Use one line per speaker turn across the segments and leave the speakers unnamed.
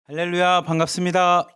할렐루야, 반갑습니다.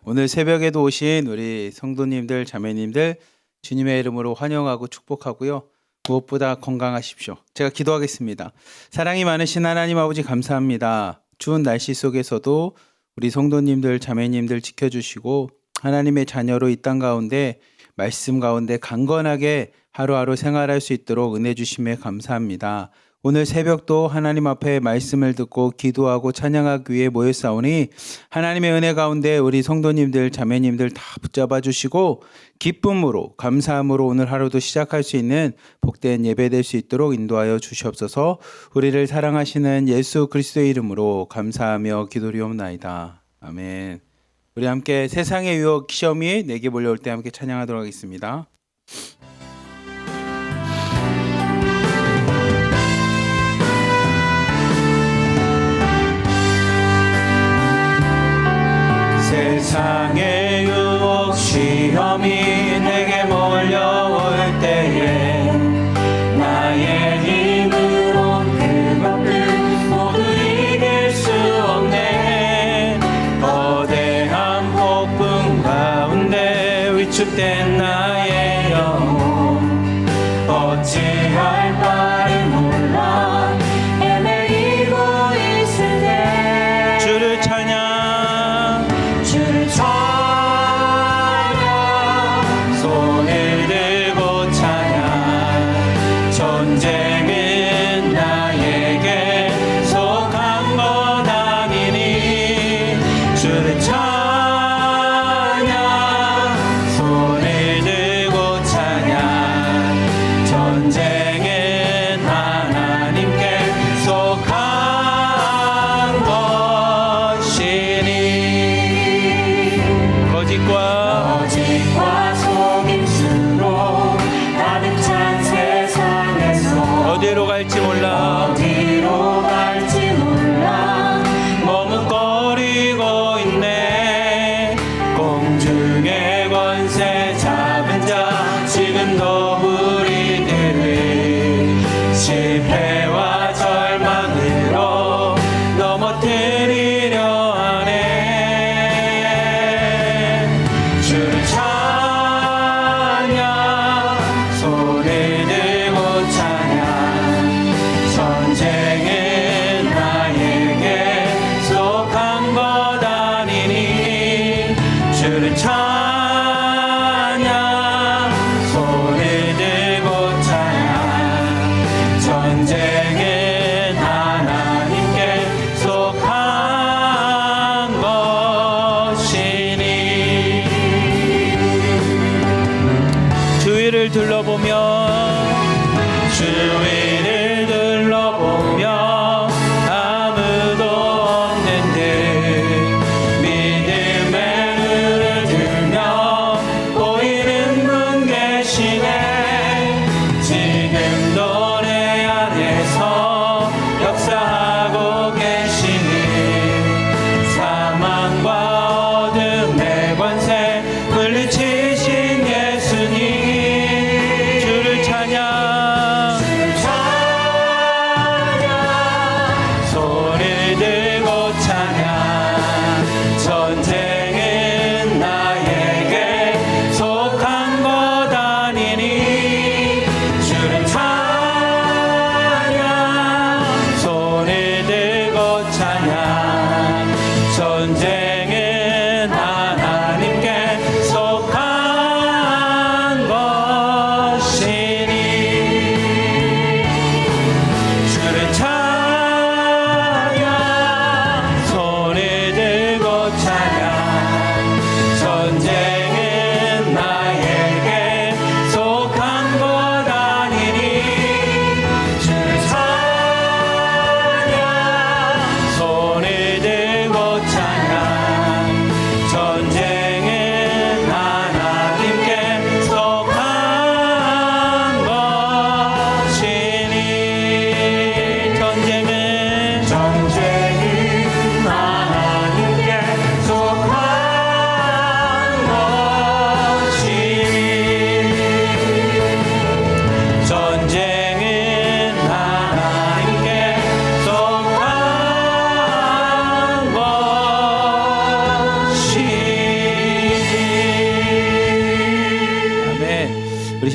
오늘 새벽에도 오신 우리 성도님들, 자매님들 주님의 이름으로 환영하고 축복하고요. 무엇보다 건강하십시오. 제가 기도하겠습니다. 사랑이 많으신 하나님 아버지 감사합니다. 추운 날씨 속에서도 우리 성도님들, 자매님들 지켜주시고 하나님의 자녀로 이 땅 가운데 말씀 가운데 강건하게 하루하루 생활할 수 있도록 은혜 주심에 감사합니다. 오늘 새벽도 하나님 앞에 말씀을 듣고 기도하고 찬양하기 위해 모였사오니 하나님의 은혜 가운데 우리 성도님들, 자매님들 다 붙잡아 주시고 기쁨으로 감사함으로 오늘 하루도 시작할 수 있는 복된 예배 될 수 있도록 인도하여 주시옵소서. 우리를 사랑하시는 예수 그리스도의 이름으로 감사하며 기도리옵나이다. 아멘. 우리 함께 세상의 유혹 시험이 내게 몰려올 때 함께 찬양하도록 하겠습니다. 세상의 유혹 시험이 내게 몰려올 때에 나의 힘으로 그것들 모두 이길 수 없네. 거대한 폭풍 가운데 위축된 나의 영혼 어찌할 바를 몰라 헤매이고 있을 때 주를 찬양 손을 들고 찬양 전쟁은 나에게 속한 것 아니니 주를 찬양 손을 들고 찬양 전쟁은 하나님께 속한 것이니 거짓과 속임수로 가득 찬 세상에서 어디로 갈지 몰라 머뭇거리고 있네.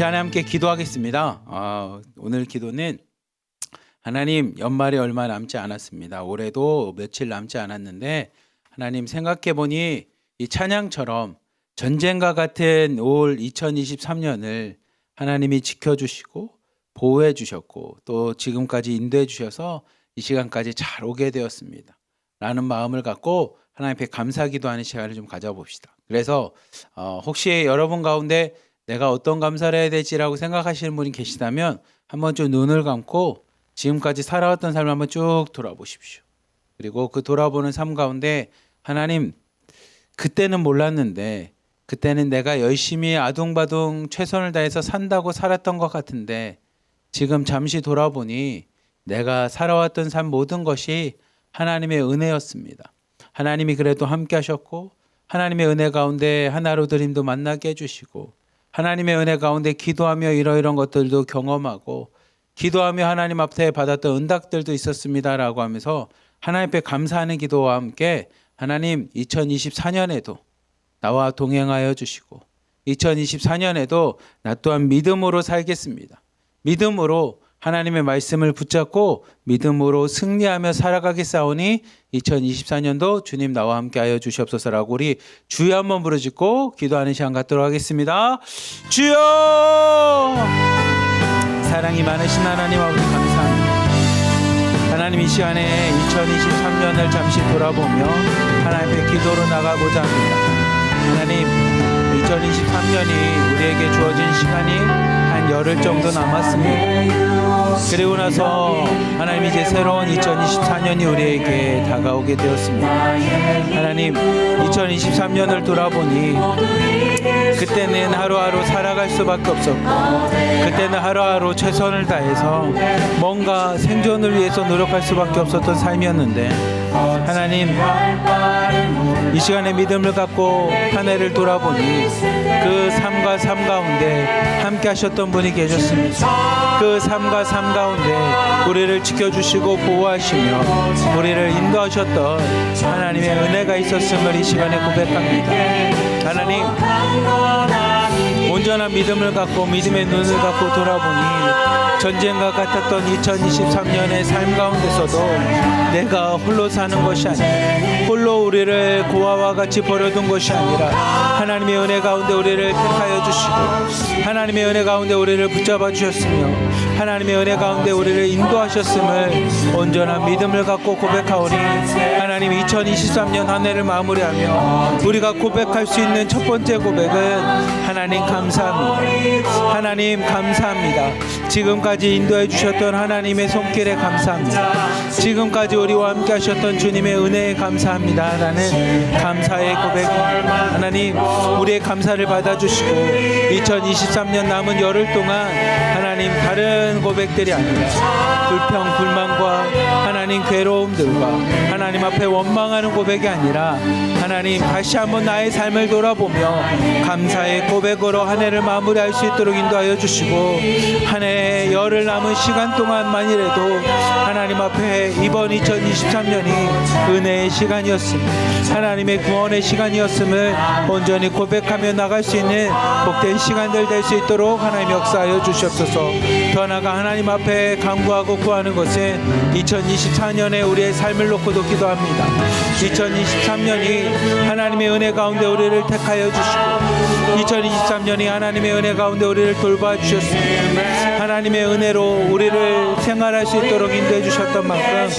시간에 함께 기도하겠습니다. 오늘 기도는 하나님, 연말이 얼마 남지 않았습니다. 올해도 며칠 남지 않았는데 하나님, 생각해보니 이 찬양처럼 전쟁과 같은 올 2023년을 하나님이 지켜주시고 보호해 주셨고 또 지금까지 인도해 주셔서 이 시간까지 잘 오게 되었습니다 라는 마음을 갖고 하나님 앞에 감사 기도하는 시간을 좀 가져봅시다. 그래서 혹시 여러분 가운데 내가 어떤 감사를 해야 될지라고 생각하시는 분이 계시다면 한번 좀 눈을 감고 지금까지 살아왔던 삶을 한번 쭉 돌아보십시오. 그리고 그 돌아보는 삶 가운데 하나님, 그때는 몰랐는데 그때는 내가 열심히 아둥바둥 최선을 다해서 산다고 살았던 것 같은데 지금 잠시 돌아보니 내가 살아왔던 삶 모든 것이 하나님의 은혜였습니다. 하나님이 그래도 함께 하셨고 하나님의 은혜 가운데 하나로드림도 만나게 해주시고 하나님의 은혜 가운데 기도하며 이러이러한 것들도 경험하고 기도하며 하나님 앞에 받았던 응답들도 있었습니다라고 하면서 하나님 앞에 감사하는 기도와 함께 하나님, 2024년에도 나와 동행하여 주시고 2024년에도 나 또한 믿음으로 살겠습니다. 믿음으로 하나님의 말씀을 붙잡고 믿음으로 승리하며 살아가겠사오니 2024년도 주님 나와 함께 하여 주시옵소서라고 우리 주여 한번 부르짖고 기도하는 시간 갖도록 하겠습니다. 주여! 사랑이 많으신 하나님 아버지 감사합니다. 하나님, 이 시간에 2023년을 잠시 돌아보며 하나님 앞에 기도로 나가고자 합니다. 하나님, 2023년이 우리에게 주어진 시간이 한 열흘 정도 남았습니다. 그리고 나서 하나님, 이제 새로운 2024년이 우리에게 다가오게 되었습니다. 하나님, 2023년을 돌아보니 그때는 하루하루 살아갈 수밖에 없었고 그때는 하루하루 최선을 다해서 뭔가 생존을 위해서 노력할 수밖에 없었던 삶이었는데 하나님, 이 시간에 믿음을 갖고 한 해를 돌아보니 그 삶과 삶 가운데 함께 하셨던 분이 계셨습니다. 그 삶과 삶 가운데 우리를 지켜주시고 보호하시며 우리를 인도하셨던 하나님의 은혜가 있었음을 이 시간에 고백합니다. 하나님, 온전한 믿음을 갖고 믿음의 눈을 갖고 돌아보니 전쟁과 같았던 2023년의 삶 가운데서도 내가 홀로 사는 것이 아니라 홀로 우리를 고아와 같이 버려둔 것이 아니라 하나님의 은혜 가운데 우리를 택하여 주시고 하나님의 은혜 가운데 우리를 붙잡아 주셨으며 하나님의 은혜 가운데 우리를 인도하셨음을 온전한 믿음을 갖고 고백하오니 하나님, 2023년 한 해를 마무리하며 우리가 고백할 수 있는 첫 번째 고백은 하나님 감사합니다. 하나님 감사합니다. 지금까지 인도해 주셨던 하나님의 손길에 감사합니다. 지금까지 우리와 함께 하셨던 주님의 은혜에 감사합니다 라는 감사의 고백입니다. 하나님, 우리의 감사를 받아주시고 2023년 남은 열흘 동안 하나님, 다른 고백들이 아니라 불평, 불만과 하나님 괴로움들과 하나님 앞에 원망하는 고백이 아니라 하나님, 다시 한번 나의 삶을 돌아보며 감사의 고백으로 한 해를 마무리할 수 있도록 인도하여 주시고 한 해 열흘 남은 시간 동안만이라도 하나님 앞에 이번 2023년이 은혜의 시간이었습니다. 하나님의 구원의 시간이었음을 온전히 고백하며 나갈 수 있는 복된 시간들 될 수 있도록 하나님 역사하여 주시옵소서. 더 나아가 하나님 앞에 간구하고 구하는 것은 2024년에 우리의 삶을 놓고도 기도합니다. 2023년이 하나님의 은혜 가운데 우리를 택하여 주시고 2023년이 하나님의 은혜 가운데 우리를 돌봐 주셨습니다. 하나님의 은혜로 우리를 생활할 수 있도록 인도해 주셨던 만큼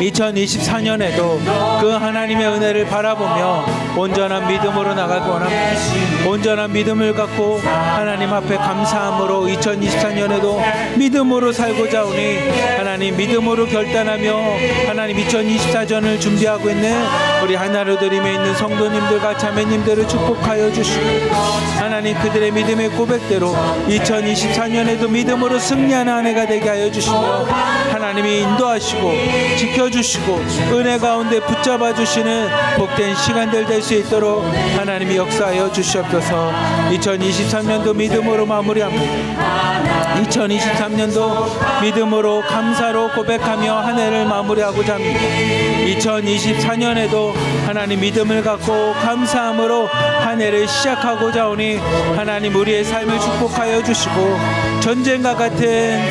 2024년에도 그 하나님의 은혜를 바라보며 온전한 믿음으로 나가기 원합니다. 온전한 믿음을 갖고 하나님 앞에 감사함으로 2024년에도 믿음으로 살고자 하오니 하나님, 믿음으로 결단하며 하나님 2024년을 준비하고 있는 우리 하나로드림에 있는 성도님들과 자매님들을 축복하여 주시고 하나님, 그들의 믿음의 고백대로 2024년에도 믿음으로 승리하는 한 해가 되게 하여 주시며 하나님이 인도하시고 지켜주시고 은혜 가운데 붙잡아 주시는 복된 시간들 될 수 있도록 하나님이 역사하여 주시옵소서. 2023년도 믿음으로 마무리합니다. 2023년도 믿음으로 감사로 고백하며 한 해를 마무리하고자 합니다. 2024년에도 하나님 믿음을 갖고 감사함으로 한 해를 시작하고자 오니 하나님 우리의 삶을 축복하여 주시고 전쟁과 같은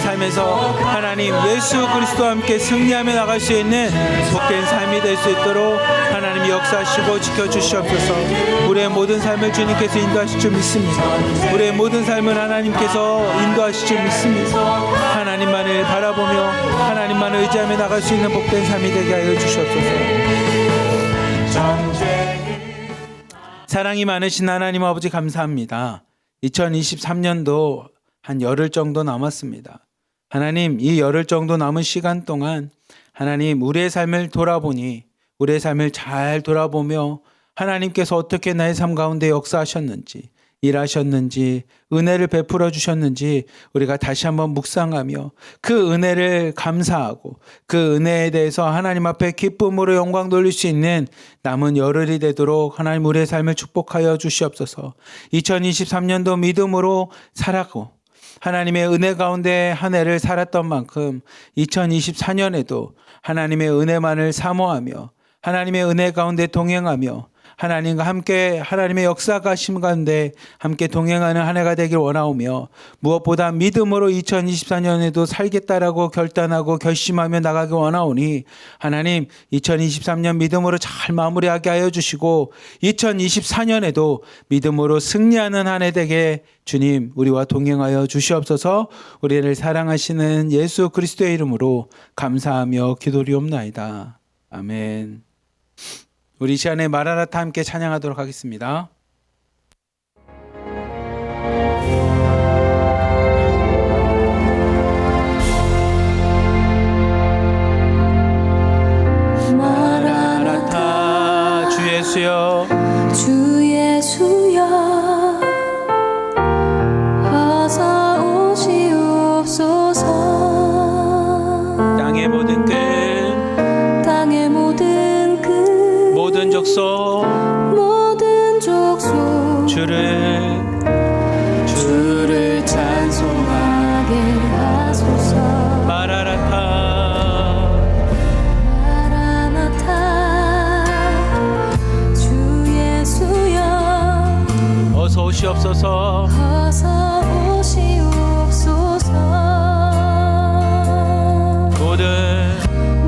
삶에서 하나님 예수 그리스도와 함께 승리하며 나갈 수 있는 복된 삶이 될 수 있도록 하나님 역사하시고 지켜주시옵소서. 우리의 모든 삶을 주님께서 인도하실 줄 믿습니다. 우리의 모든 삶을 하나님께서 인도하실 줄 믿습니다. 하나님만을 바라보며 하나님만을 의지하며 나갈 수 있는 복된 삶이 되게 하여 주시옵소서. 사랑이 많으신 하나님 아버지 감사합니다. 2023년도 한 열흘 정도 남았습니다. 하나님 이 열흘 정도 남은 시간 동안 하나님 우리의 삶을 돌아보니 우리의 삶을 잘 돌아보며 하나님께서 어떻게 나의 삶 가운데 역사하셨는지 일하셨는지 은혜를 베풀어 주셨는지 우리가 다시 한번 묵상하며 그 은혜를 감사하고 그 은혜에 대해서 하나님 앞에 기쁨으로 영광 돌릴 수 있는 남은 열흘이 되도록 하나님 우리의 삶을 축복하여 주시옵소서. 2023년도 믿음으로 살았고 하나님의 은혜 가운데 한 해를 살았던 만큼 2024년에도 하나님의 은혜만을 사모하며 하나님의 은혜 가운데 동행하며 하나님과 함께 하나님의 역사가 심 가운데 함께 동행하는 한 해가 되길 원하오며 무엇보다 믿음으로 2024년에도 살겠다라고 결단하고 결심하며 나가기 원하오니 하나님 2023년 믿음으로 잘 마무리하게 하여 주시고 2024년에도 믿음으로 승리하는 한 해 되게 주님 우리와 동행하여 주시옵소서. 우리를 사랑하시는 예수 그리스도의 이름으로 감사하며 기도리옵나이다. 아멘. 우리 이 시간에 마라나타 함께 찬양하도록 하겠습니다. 마라나타 주 예수여
주 예수여 어서 오시옵소서.
땅의 모든 끝 모든 족속 주를
찬송하게 하소서.
마라나타
주 예수여
어서 오시옵소서.
어서 오시옵소서.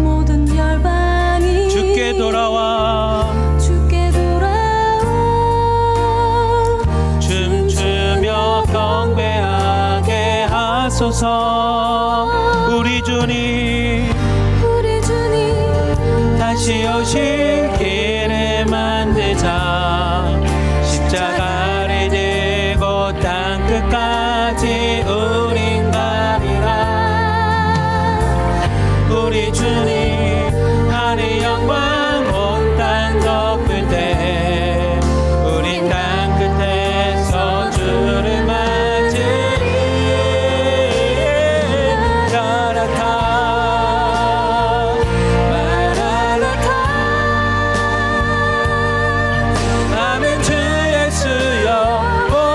모든 열방이
주께 돌아와 춤추며 경배하게 하소서. 우리 주님 다시 오실 길을 만들자. 십자가를 들고 땅 끝까지 우린 가리라. 우리 주님 하늘 영광 온 땅 덮을 때 우린 땅 끝에서 주를 맞으리. 마라나타 아멘. 주 예수여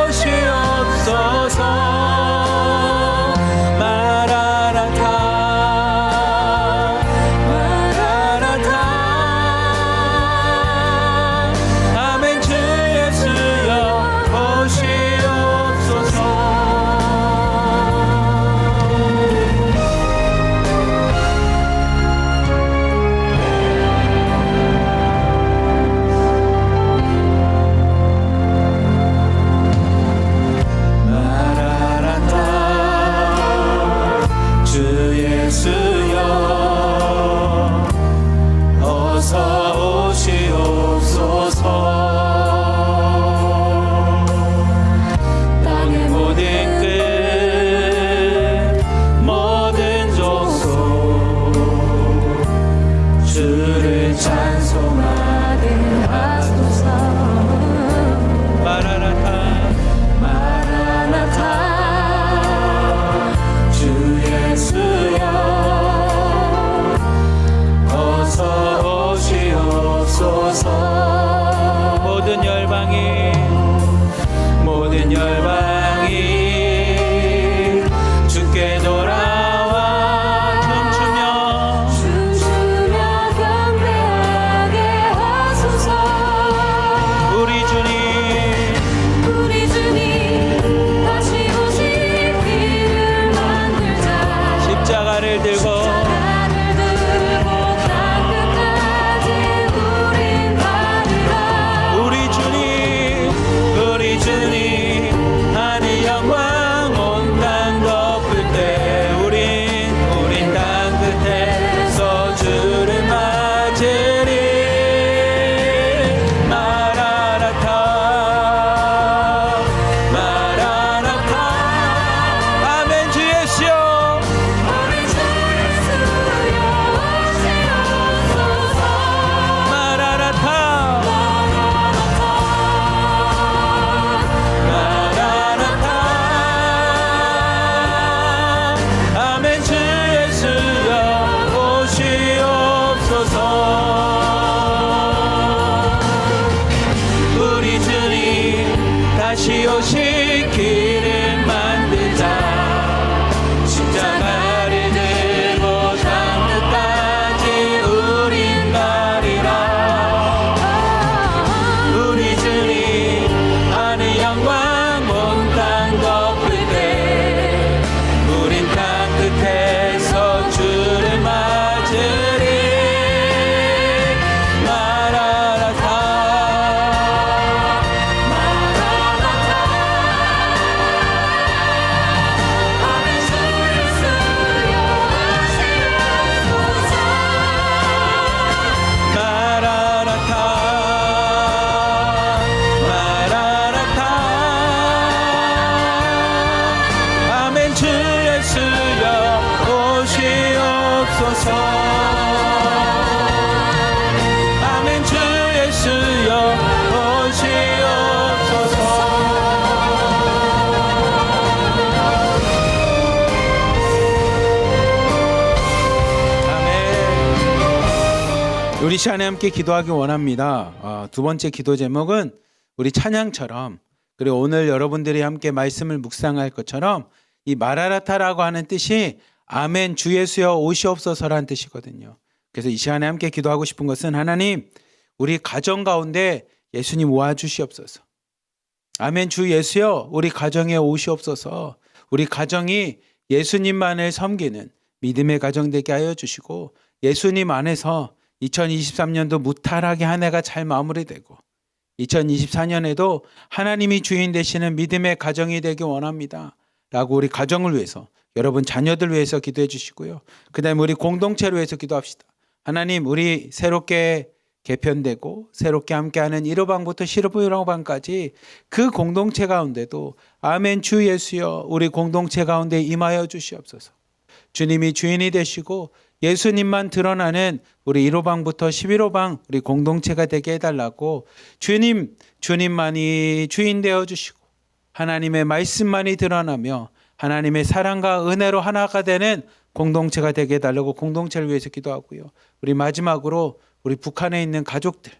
오시옵소서. 마라나타 주시옵소서. 아멘. 주 예수여 오시옵소서. 우리 시간에 함께 기도하기 원합니다. 두 번째 기도 제목은 우리 찬양처럼, 그리고 오늘 여러분들이 함께 말씀을 묵상할 것처럼 이 마라나타라고 하는 뜻이 아멘 주 예수여 오시옵소서라는 뜻이거든요. 그래서 이 시간에 함께 기도하고 싶은 것은 하나님, 우리 가정 가운데 예수님 와 주시옵소서. 아멘 주 예수여 우리 가정에 오시옵소서. 우리 가정이 예수님만을 섬기는 믿음의 가정 되게 하여 주시고, 예수님 안에서 2023년도 무탈하게 한 해가 잘 마무리되고 2024년에도 하나님이 주인 되시는 믿음의 가정이 되기 원합니다 라고 우리 가정을 위해서, 여러분 자녀들 위해서 기도해 주시고요. 그 다음에 우리 공동체를 위해서 기도합시다. 하나님, 우리 새롭게 개편되고 새롭게 함께하는 1호방부터 15방까지 그 공동체 가운데도 아멘 주 예수여 우리 공동체 가운데 임하여 주시옵소서. 주님이 주인이 되시고 예수님만 드러나는 우리 1호방부터 11호방 우리 공동체가 되게 해달라고, 주님만이 주인 되어 주시고 하나님의 말씀만이 드러나며 하나님의 사랑과 은혜로 하나가 되는 공동체가 되게 해달라고 공동체를 위해서 기도하고요. 우리 마지막으로 우리 북한에 있는 가족들,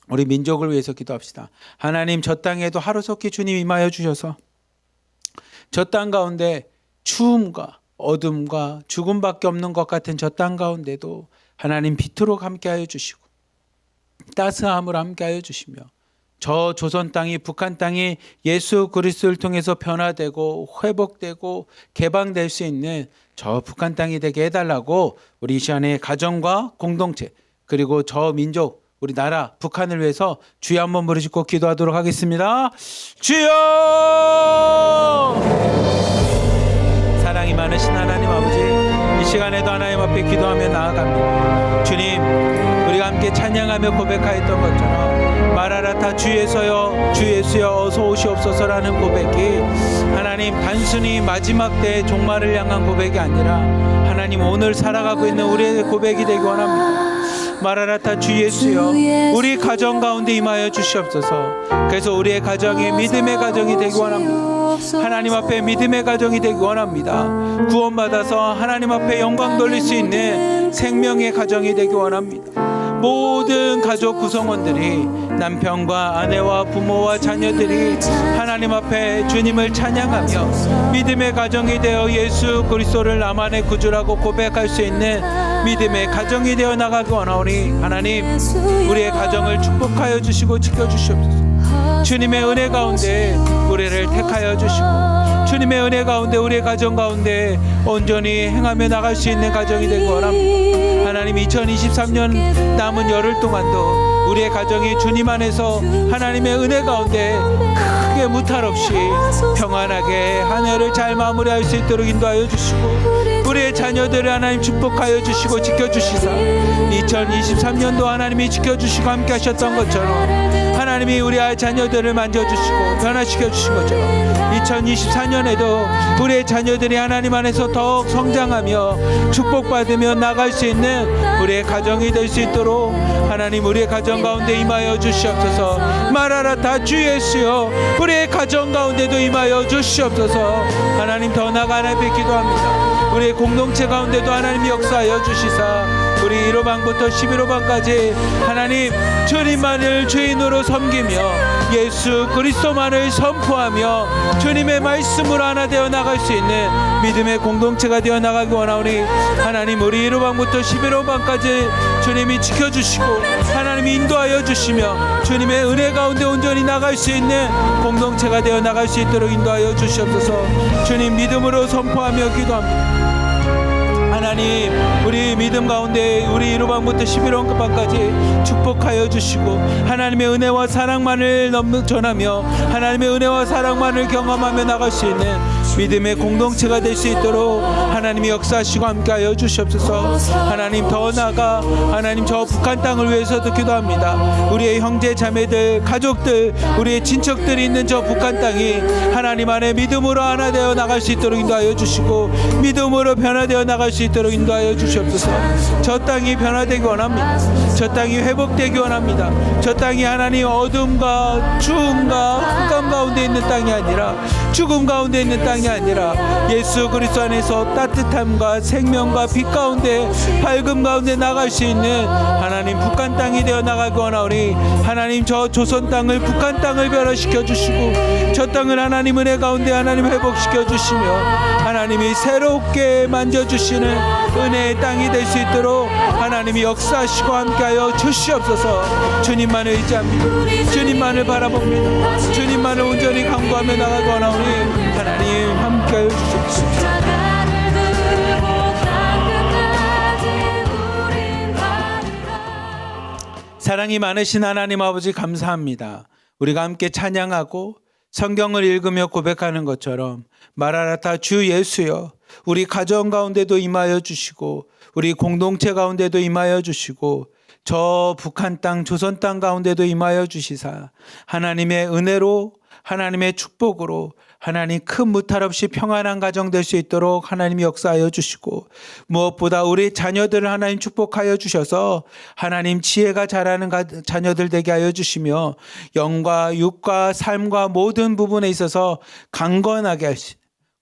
우리 민족을 위해서 기도합시다. 하나님, 저 땅에도 하루속히 주님 임하여 주셔서 저 땅 가운데 추움과 어둠과 죽음밖에 없는 것 같은 저 땅 가운데도 하나님 빛으로 함께하여 주시고 따스함으로 함께하여 주시며, 저 조선 땅이, 북한 땅이 예수 그리스도를 통해서 변화되고 회복되고 개방될 수 있는 저 북한 땅이 되게 해달라고 우리 이 시간에 가정과 공동체, 그리고 저 민족, 우리 나라 북한을 위해서 주여 한번 부르시고 기도하도록 하겠습니다. 주여! 사랑이 많으신 하나님 아버지, 이 시간에도 하나님 앞에 기도하며 나아갑니다. 주님, 우리가 함께 찬양하며 고백하였던 것처럼 마라나타 주 예수여 주 예수여 어서 오시옵소서라는 고백이 하나님 단순히 마지막 때의 종말을 향한 고백이 아니라 하나님 오늘 살아가고 있는 우리의 고백이 되기 원합니다. 마라나타 주 예수여 우리 가정 가운데 임하여 주시옵소서. 그래서 우리의 가정이 믿음의 가정이 되기 원합니다. 하나님 앞에 믿음의 가정이 되기 원합니다. 구원받아서 하나님 앞에 영광 돌릴 수 있는 생명의 가정이 되기 원합니다. 모든 가족 구성원들이, 남편과 아내와 부모와 자녀들이 하나님 앞에 주님을 찬양하며 믿음의 가정이 되어 예수 그리스도를 나만의 구주라고 고백할 수 있는 믿음의 가정이 되어 나가기 원하오니 하나님, 우리의 가정을 축복하여 주시고 지켜주시옵소서. 주님의 은혜 가운데 우리를 택하여 주시고 주님의 은혜 가운데 우리의 가정 가운데 온전히 행하며 나갈 수 있는 가정이 되기 원합니다. 하나님, 2023년 남은 열흘 동안도 우리의 가정이 주님 안에서 하나님의 은혜 가운데 크게 무탈 없이 평안하게 한 해를 잘 마무리할 수 있도록 인도하여 주시고 우리의 자녀들을 하나님 축복하여 주시고 지켜주시사 2023년도 하나님이 지켜주시고 함께 하셨던 것처럼 하나님이 우리 아이 자녀들을 만져주시고 변화시켜 주신 것처럼 2024년에도 우리의 자녀들이 하나님 안에서 더욱 성장하며 축복받으며 나갈 수 있는 우리의 가정이 될 수 있도록 하나님 우리의 가정 가운데 임하여 주시옵소서. 마라나타 주 예수여 우리의 가정 가운데도 임하여 주시옵소서. 하나님, 더 나아가 하나님께 기도합니다. 우리의 공동체 가운데도 하나님 역사하여 주시사 우리 1호방부터 11호방까지 하나님 주님만을 주인으로 섬기며 예수 그리스도만을 선포하며 주님의 말씀으로 하나 되어 나갈 수 있는 믿음의 공동체가 되어 나가기 원하오니 하나님, 우리 1호방부터 11호방까지 주님이 지켜주시고 하나님이 인도하여 주시며 주님의 은혜 가운데 온전히 나갈 수 있는 공동체가 되어 나갈 수 있도록 인도하여 주시옵소서. 주님, 믿음으로 선포하며 기도합니다. 하나님, 우리 믿음 가운데 우리 1호방부터 11호방까지 축복하여 주시고 하나님의 은혜와 사랑만을 전하며 하나님의 은혜와 사랑만을 경험하며 나갈 수 있는 믿음의 공동체가 될 수 있도록 하나님이 역사하시고 함께하여 주시옵소서. 하나님 더 나아가 하나님 저 북한 땅을 위해서도 기도합니다. 우리의 형제 자매들 가족들 우리의 친척들이 있는 저 북한 땅이 하나님 안에 믿음으로 하나 되어 나갈 수 있도록 인도하여 주시고 믿음으로 변화되어 나갈 수 있도록 인도하여 주시옵소서. 저 땅이 변화되기 원합니다. 저 땅이 회복되기 원합니다. 저 땅이 하나님 어둠과 추움과 흑암 가운데 있는 땅이 아니라 죽음 가운데 있는 땅이 아니라 예수 그리스도 안에서 따뜻함과 생명과 빛 가운데 밝음 가운데 나갈 수 있는 하나님 북한 땅이 되어 나가기 원하오니 하나님 저 조선 땅을 북한 땅을 변화시켜 주시고 저 땅을 하나님 은혜 가운데 하나님 회복시켜 주시며 하나님이 새롭게 만져주시는 은혜의 땅이 될 수 있도록 하나님이 역사하시고 함께하여 주시옵소서. 주님만을 의지합니다. 주님만을 바라봅니다. 주님만을 온전히 간구하며 나가기 원하오니 하나님 함께하여 주시옵소서. 사랑이 많으신 하나님 아버지 감사합니다. 우리가 함께 찬양하고 성경을 읽으며 고백하는 것처럼 마라나타 주 예수여 우리 가정 가운데도 임하여 주시고 우리 공동체 가운데도 임하여 주시고 저 북한 땅 조선 땅 가운데도 임하여 주시사 하나님의 은혜로 하나님의 축복으로 하나님 큰 무탈 없이 평안한 가정 될 수 있도록 하나님이 역사하여 주시고 무엇보다 우리 자녀들을 하나님 축복하여 주셔서 하나님 지혜가 자라는 자녀들 되게 하여 주시며 영과 육과 삶과 모든 부분에 있어서 강건하게 할 수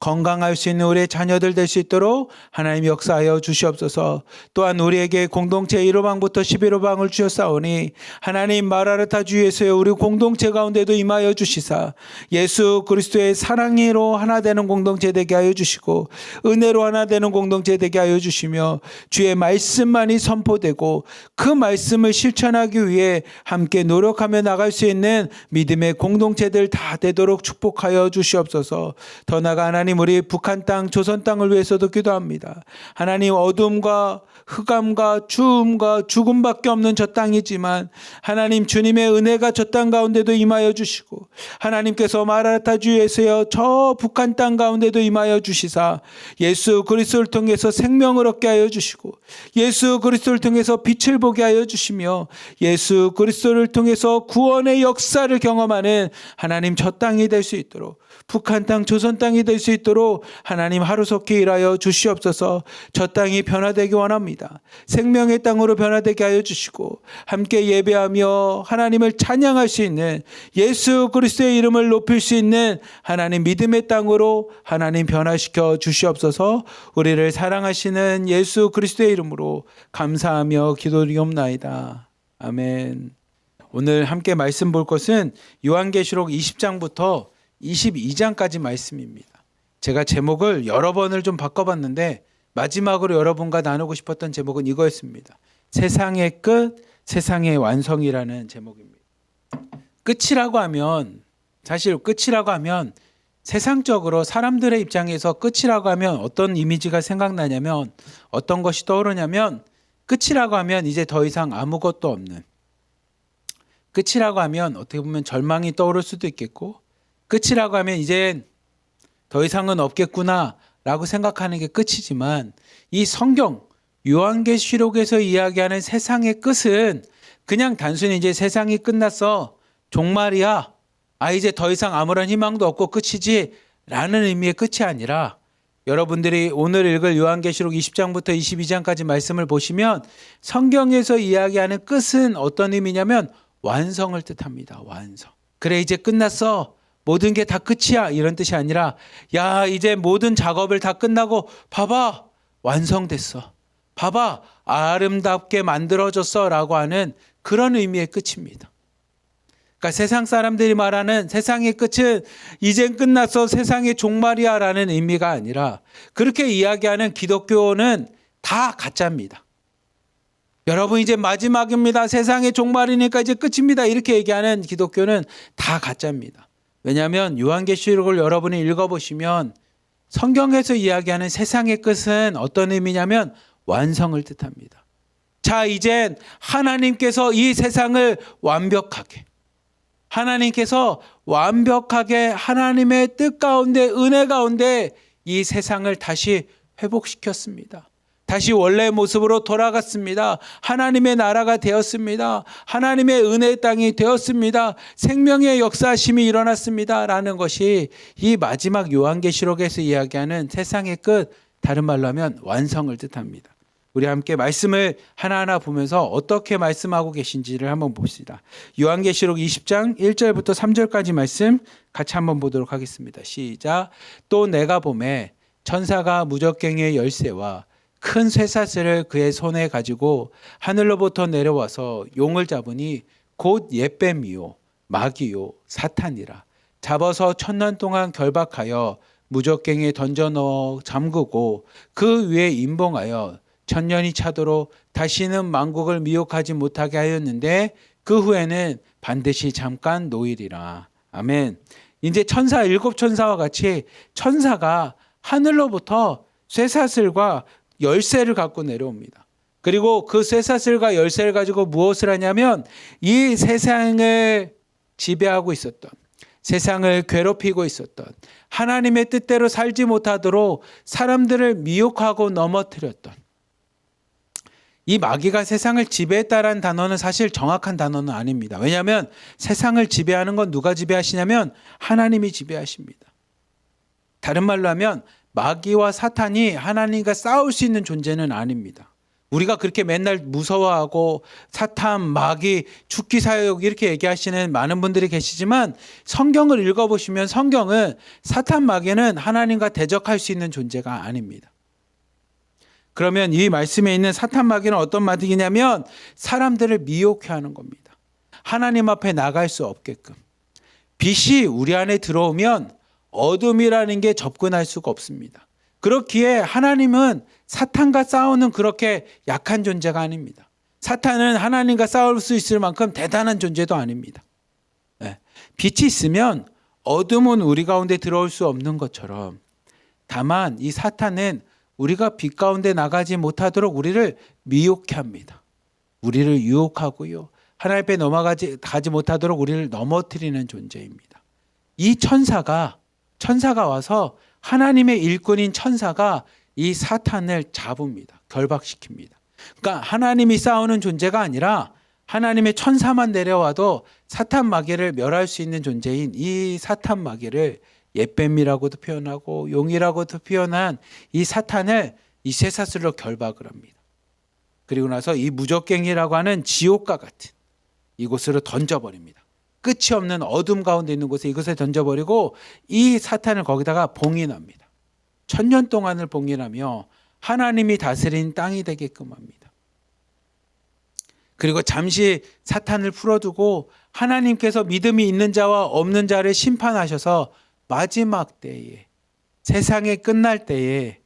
건강할 수 있는 우리의 자녀들 될 수 있도록 하나님 역사하여 주시옵소서. 또한 우리에게 공동체 1호방부터 11호방을 주셨사오니 하나님 마라나타 주 예수의 우리 공동체 가운데도 임하여 주시사 예수 그리스도의 사랑으로 하나 되는 공동체 되게 하여 주시고 은혜로 하나 되는 공동체 되게 하여 주시며 주의 말씀만이 선포되고 그 말씀을 실천하기 위해 함께 노력하며 나갈 수 있는 믿음의 공동체들 다 되도록 축복하여 주시옵소서. 더 나아가 하나님 우리 북한 땅 조선 땅을 위해서도 기도합니다. 하나님 어둠과 흑암과 추움과 죽음밖에 없는 저 땅이지만 하나님 주님의 은혜가 저 땅 가운데도 임하여 주시고 하나님께서 마라나타 주 예수여 저 북한 땅 가운데도 임하여 주시사 예수 그리스도를 통해서 생명을 얻게 하여 주시고 예수 그리스도를 통해서 빛을 보게 하여 주시며 예수 그리스도를 통해서 구원의 역사를 경험하는 하나님 저 땅이 될 수 있도록 북한 땅 조선 땅이 될 수 있도록 하나님 하루속히 일하여 주시옵소서. 저 땅이 변화되기 원합니다. 생명의 땅으로 변화되게 하여 주시고 함께 예배하며 하나님을 찬양할 수 있는 예수 그리스도의 이름을 높일 수 있는 하나님 믿음의 땅으로 하나님 변화시켜 주시옵소서. 우리를 사랑하시는 예수 그리스도의 이름으로 감사하며 기도드리옵나이다. 아멘. 오늘 함께 말씀 볼 것은 요한계시록 20장부터 22장까지 말씀입니다. 제가 제목을 여러 번을 좀 바꿔봤는데 마지막으로 여러분과 나누고 싶었던 제목은 이거였습니다. 세상의 끝, 세상의 완성이라는 제목입니다. 끝이라고 하면 사실 끝이라고 하면 세상적으로 사람들의 입장에서 끝이라고 하면 어떤 이미지가 생각나냐면 어떤 것이 떠오르냐면 끝이라고 하면 이제 더 이상 아무것도 없는 끝이라고 하면 어떻게 보면 절망이 떠오를 수도 있겠고 끝이라고 하면 이젠 더 이상은 없겠구나 라고 생각하는 게 끝이지만 이 성경 요한계시록에서 이야기하는 세상의 끝은 그냥 단순히 이제 세상이 끝났어 종말이야 이제 더 이상 아무런 희망도 없고 끝이지 라는 의미의 끝이 아니라 여러분들이 오늘 읽을 요한계시록 20장부터 22장까지 말씀을 보시면 성경에서 이야기하는 끝은 어떤 의미냐면 완성을 뜻합니다. 완성. 그래 이제 끝났어. 모든 게 다 끝이야 이런 뜻이 아니라 야 이제 모든 작업을 다 끝나고 봐봐 완성됐어. 봐봐 아름답게 만들어졌어 라고 하는 그런 의미의 끝입니다. 그러니까 세상 사람들이 말하는 세상의 끝은 이젠 끝났어 세상의 종말이야 라는 의미가 아니라 그렇게 이야기하는 기독교는 다 가짜입니다. 여러분 이제 마지막입니다. 세상의 종말이니까 이제 끝입니다. 이렇게 얘기하는 기독교는 다 가짜입니다. 왜냐하면 요한계시록을 여러분이 읽어보시면 성경에서 이야기하는 세상의 끝은 어떤 의미냐면 완성을 뜻합니다. 자 이젠 하나님께서 이 세상을 완벽하게 하나님께서 완벽하게 하나님의 뜻 가운데 은혜 가운데 이 세상을 다시 회복시켰습니다. 다시 원래의 모습으로 돌아갔습니다. 하나님의 나라가 되었습니다. 하나님의 은혜의 땅이 되었습니다. 생명의 역사심이 일어났습니다. 라는 것이 이 마지막 요한계시록에서 이야기하는 세상의 끝, 다른 말로 하면 완성을 뜻합니다. 우리 함께 말씀을 하나하나 보면서 어떻게 말씀하고 계신지를 한번 봅시다. 요한계시록 20장 1절부터 3절까지 말씀 같이 한번 보도록 하겠습니다. 시작. 또 내가 보매 천사가 무적갱이의 열쇠와 큰 쇠사슬을 그의 손에 가지고 하늘로부터 내려와서 용을 잡으니 곧 옛뱀이요 마귀요 사탄이라. 잡아서 1000년 동안 결박하여 무적갱이에 던져 넣어 잠그고 그 위에 임봉하여 1000년이 차도록 다시는 만국을 미혹하지 못하게 하였는데 그 후에는 반드시 잠깐 노일이라. 아멘. 이제 천사 7천사와 같이 천사가 하늘로부터 쇠사슬과 열쇠를 갖고 내려옵니다. 그리고 그 쇠사슬과 열쇠를 가지고 무엇을 하냐면 이 세상을 지배하고 있었던, 세상을 괴롭히고 있었던, 하나님의 뜻대로 살지 못하도록 사람들을 미혹하고 넘어뜨렸던, 이 마귀가 세상을 지배했다라는 단어는 사실 정확한 단어는 아닙니다. 왜냐하면 세상을 지배하는 건 누가 지배하시냐면 하나님이 지배하십니다. 다른 말로 하면 마귀와 사탄이 하나님과 싸울 수 있는 존재는 아닙니다. 우리가 그렇게 맨날 무서워하고 사탄, 마귀, 죽기 사역 이렇게 얘기하시는 많은 분들이 계시지만 성경을 읽어보시면 성경은 사탄, 마귀는 하나님과 대적할 수 있는 존재가 아닙니다. 그러면 이 말씀에 있는 사탄, 마귀는 어떤 마귀냐면 사람들을 미혹해 하는 겁니다. 하나님 앞에 나갈 수 없게끔. 빛이 우리 안에 들어오면 어둠이라는 게 접근할 수가 없습니다. 그렇기에 하나님은 사탄과 싸우는 그렇게 약한 존재가 아닙니다. 사탄은 하나님과 싸울 수 있을 만큼 대단한 존재도 아닙니다. 빛이 있으면 어둠은 우리 가운데 들어올 수 없는 것처럼 다만 이 사탄은 우리가 빛 가운데 나가지 못하도록 우리를 미혹해 합니다. 우리를 유혹하고요. 하나님 앞에 가지 못하도록 우리를 넘어뜨리는 존재입니다. 이 천사가 와서 하나님의 일꾼인 천사가 이 사탄을 잡습니다. 결박시킵니다. 그러니까 하나님이 싸우는 존재가 아니라 하나님의 천사만 내려와도 사탄 마귀를 멸할 수 있는 존재인 이 사탄 마귀를 옛뱀이라고도 표현하고 용이라고도 표현한 이 사탄을 이 쇠사슬로 결박을 합니다. 그리고 나서 이 무적갱이라고 하는 지옥과 같은 이곳으로 던져버립니다. 끝이 없는 어둠 가운데 있는 곳에 이것을 던져버리고 이 사탄을 거기다가 봉인합니다. 1000년 동안을 봉인하며 하나님이 다스린 땅이 되게끔 합니다. 그리고 잠시 사탄을 풀어두고 하나님께서 믿음이 있는 자와 없는 자를 심판하셔서 마지막 때에 세상이 끝날 때에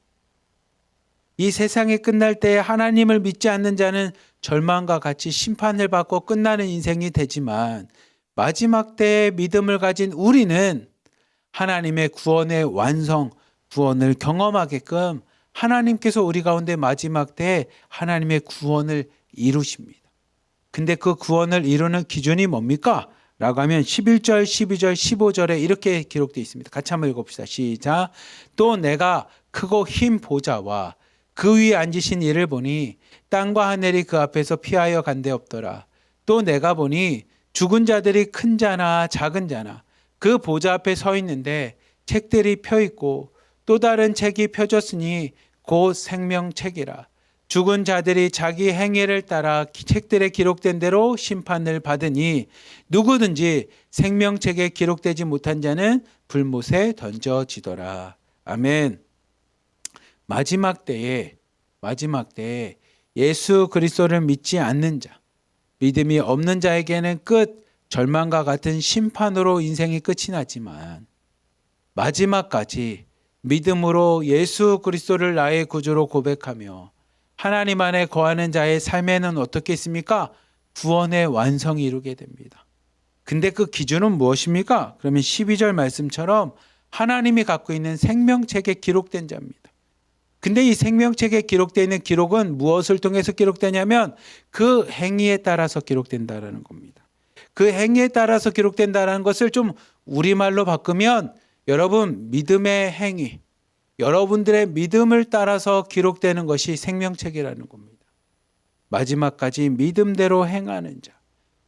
이 세상이 끝날 때에 하나님을 믿지 않는 자는 절망과 같이 심판을 받고 끝나는 인생이 되지만 마지막 때에 믿음을 가진 우리는 하나님의 구원의 완성, 구원을 경험하게끔 하나님께서 우리 가운데 마지막 때에 하나님의 구원을 이루십니다. 근데 그 구원을 이루는 기준이 뭡니까? 라고 하면 11절, 12절, 15절에 이렇게 기록되어 있습니다. 같이 한번 읽어봅시다. 시작. 또 내가 크고 흰 보좌와 그 위에 앉으신 이를 보니 땅과 하늘이 그 앞에서 피하여 간데 없더라. 또 내가 보니 죽은 자들이 큰 자나 작은 자나 그 보좌 앞에 서 있는데 책들이 펴 있고 또 다른 책이 펴졌으니 곧 생명책이라. 죽은 자들이 자기 행위를 따라 책들에 기록된 대로 심판을 받으니 누구든지 생명책에 기록되지 못한 자는 불못에 던져지더라. 아멘. 마지막 때에 예수 그리스도를 믿지 않는 자, 믿음이 없는 자에게는 끝, 절망과 같은 심판으로 인생이 끝이 나지만 마지막까지 믿음으로 예수 그리스도를 나의 구주로 고백하며 하나님 안에 거하는 자의 삶에는 어떻게 있습니까? 구원의 완성이 이루게 됩니다. 근데 그 기준은 무엇입니까? 그러면 12절 말씀처럼 하나님이 갖고 있는 생명책에 기록된 자입니다. 근데 이 생명책에 기록되어 있는 기록은 무엇을 통해서 기록되냐면 그 행위에 따라서 기록된다라는 겁니다. 그 행위에 따라서 기록된다는 것을 좀 우리말로 바꾸면 여러분 믿음의 행위, 여러분들의 믿음을 따라서 기록되는 것이 생명책이라는 겁니다. 마지막까지 믿음대로 행하는 자,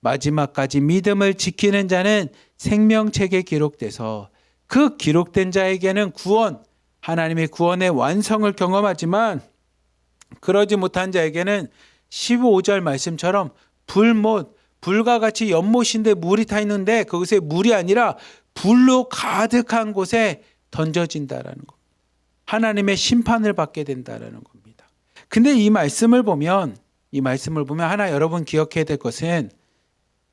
마지막까지 믿음을 지키는 자는 생명책에 기록돼서 그 기록된 자에게는 구원, 하나님의 구원의 완성을 경험하지만 그러지 못한 자에게는 15절 말씀처럼 불과 같이 연못인데 물이 타 있는데 그것에 물이 아니라 불로 가득한 곳에 던져진다라는 겁니다. 하나님의 심판을 받게 된다라는 겁니다. 근데 이 말씀을 보면 하나 여러분 기억해야 될 것은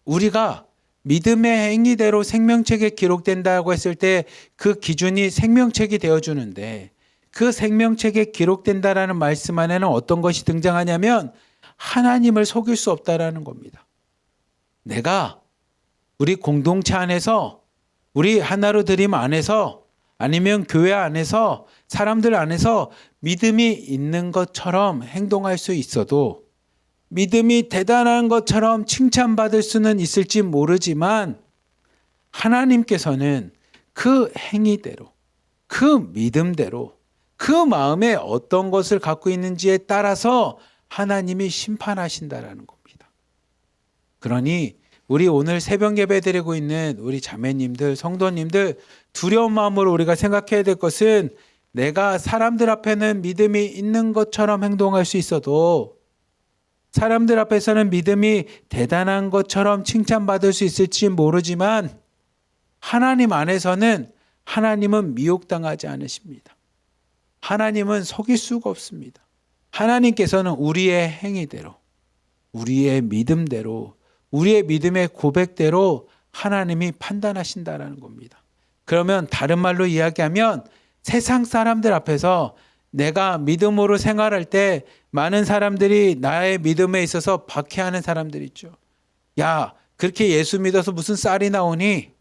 우리가 믿음의 행위대로 생명책에 기록된다고 했을 때 그 기준이 생명책이 되어주는데 그 생명책에 기록된다라는 말씀 안에는 어떤 것이 등장하냐면 하나님을 속일 수 없다라는 겁니다. 내가 우리 공동체 안에서 우리 하나로 드림 안에서 아니면 교회 안에서 사람들 안에서 믿음이 있는 것처럼 행동할 수 있어도 믿음이 대단한 것처럼 칭찬받을 수는 있을지 모르지만 하나님께서는 그 행위대로 그 믿음대로 그 마음에 어떤 것을 갖고 있는지에 따라서 하나님이 심판하신다라는 겁니다. 그러니 우리 오늘 새벽 예배 드리고 있는 우리 자매님들, 성도님들 두려운 마음으로 우리가 생각해야 될 것은 내가 사람들 앞에는 믿음이 있는 것처럼 행동할 수 있어도 사람들 앞에서는 믿음이 대단한 것처럼 칭찬받을 수 있을지 모르지만 하나님 안에서는 하나님은 미혹당하지 않으십니다. 하나님은 속일 수가 없습니다. 하나님께서는 우리의 행위대로, 우리의 믿음대로, 우리의 믿음의 고백대로 하나님이 판단하신다라는 겁니다. 그러면 다른 말로 이야기하면 세상 사람들 앞에서 내가 믿음으로 생활할 때 많은 사람들이 나의 믿음에 있어서 박해하는 사람들 있죠. 야, 그렇게 예수 믿어서 무슨 쌀이 나오니?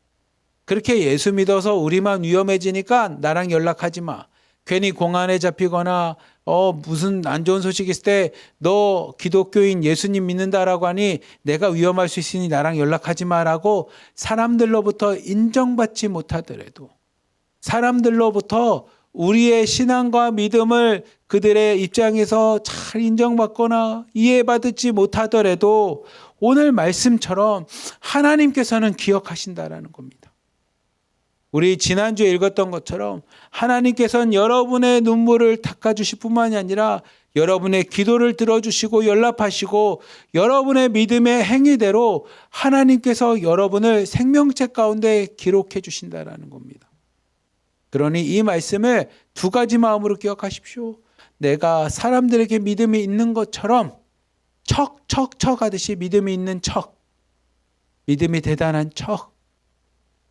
그렇게 예수 믿어서 우리만 위험해지니까 나랑 연락하지 마. 괜히 공안에 잡히거나 무슨 안 좋은 소식 있을 때 너 기독교인 예수님 믿는다라고 하니 내가 위험할 수 있으니 나랑 연락하지 마라고 사람들로부터 인정받지 못하더라도 사람들로부터 우리의 신앙과 믿음을 그들의 입장에서 잘 인정받거나 이해받지 못하더라도 오늘 말씀처럼 하나님께서는 기억하신다라는 겁니다. 우리 지난주에 읽었던 것처럼 하나님께서는 여러분의 눈물을 닦아주실 뿐만이 아니라 여러분의 기도를 들어주시고 연락하시고 여러분의 믿음의 행위대로 하나님께서 여러분을 생명책 가운데 기록해 주신다라는 겁니다. 그러니 이 말씀을 두 가지 마음으로 기억하십시오. 내가 사람들에게 믿음이 있는 것처럼 척 하듯이 믿음이 있는 척, 믿음이 대단한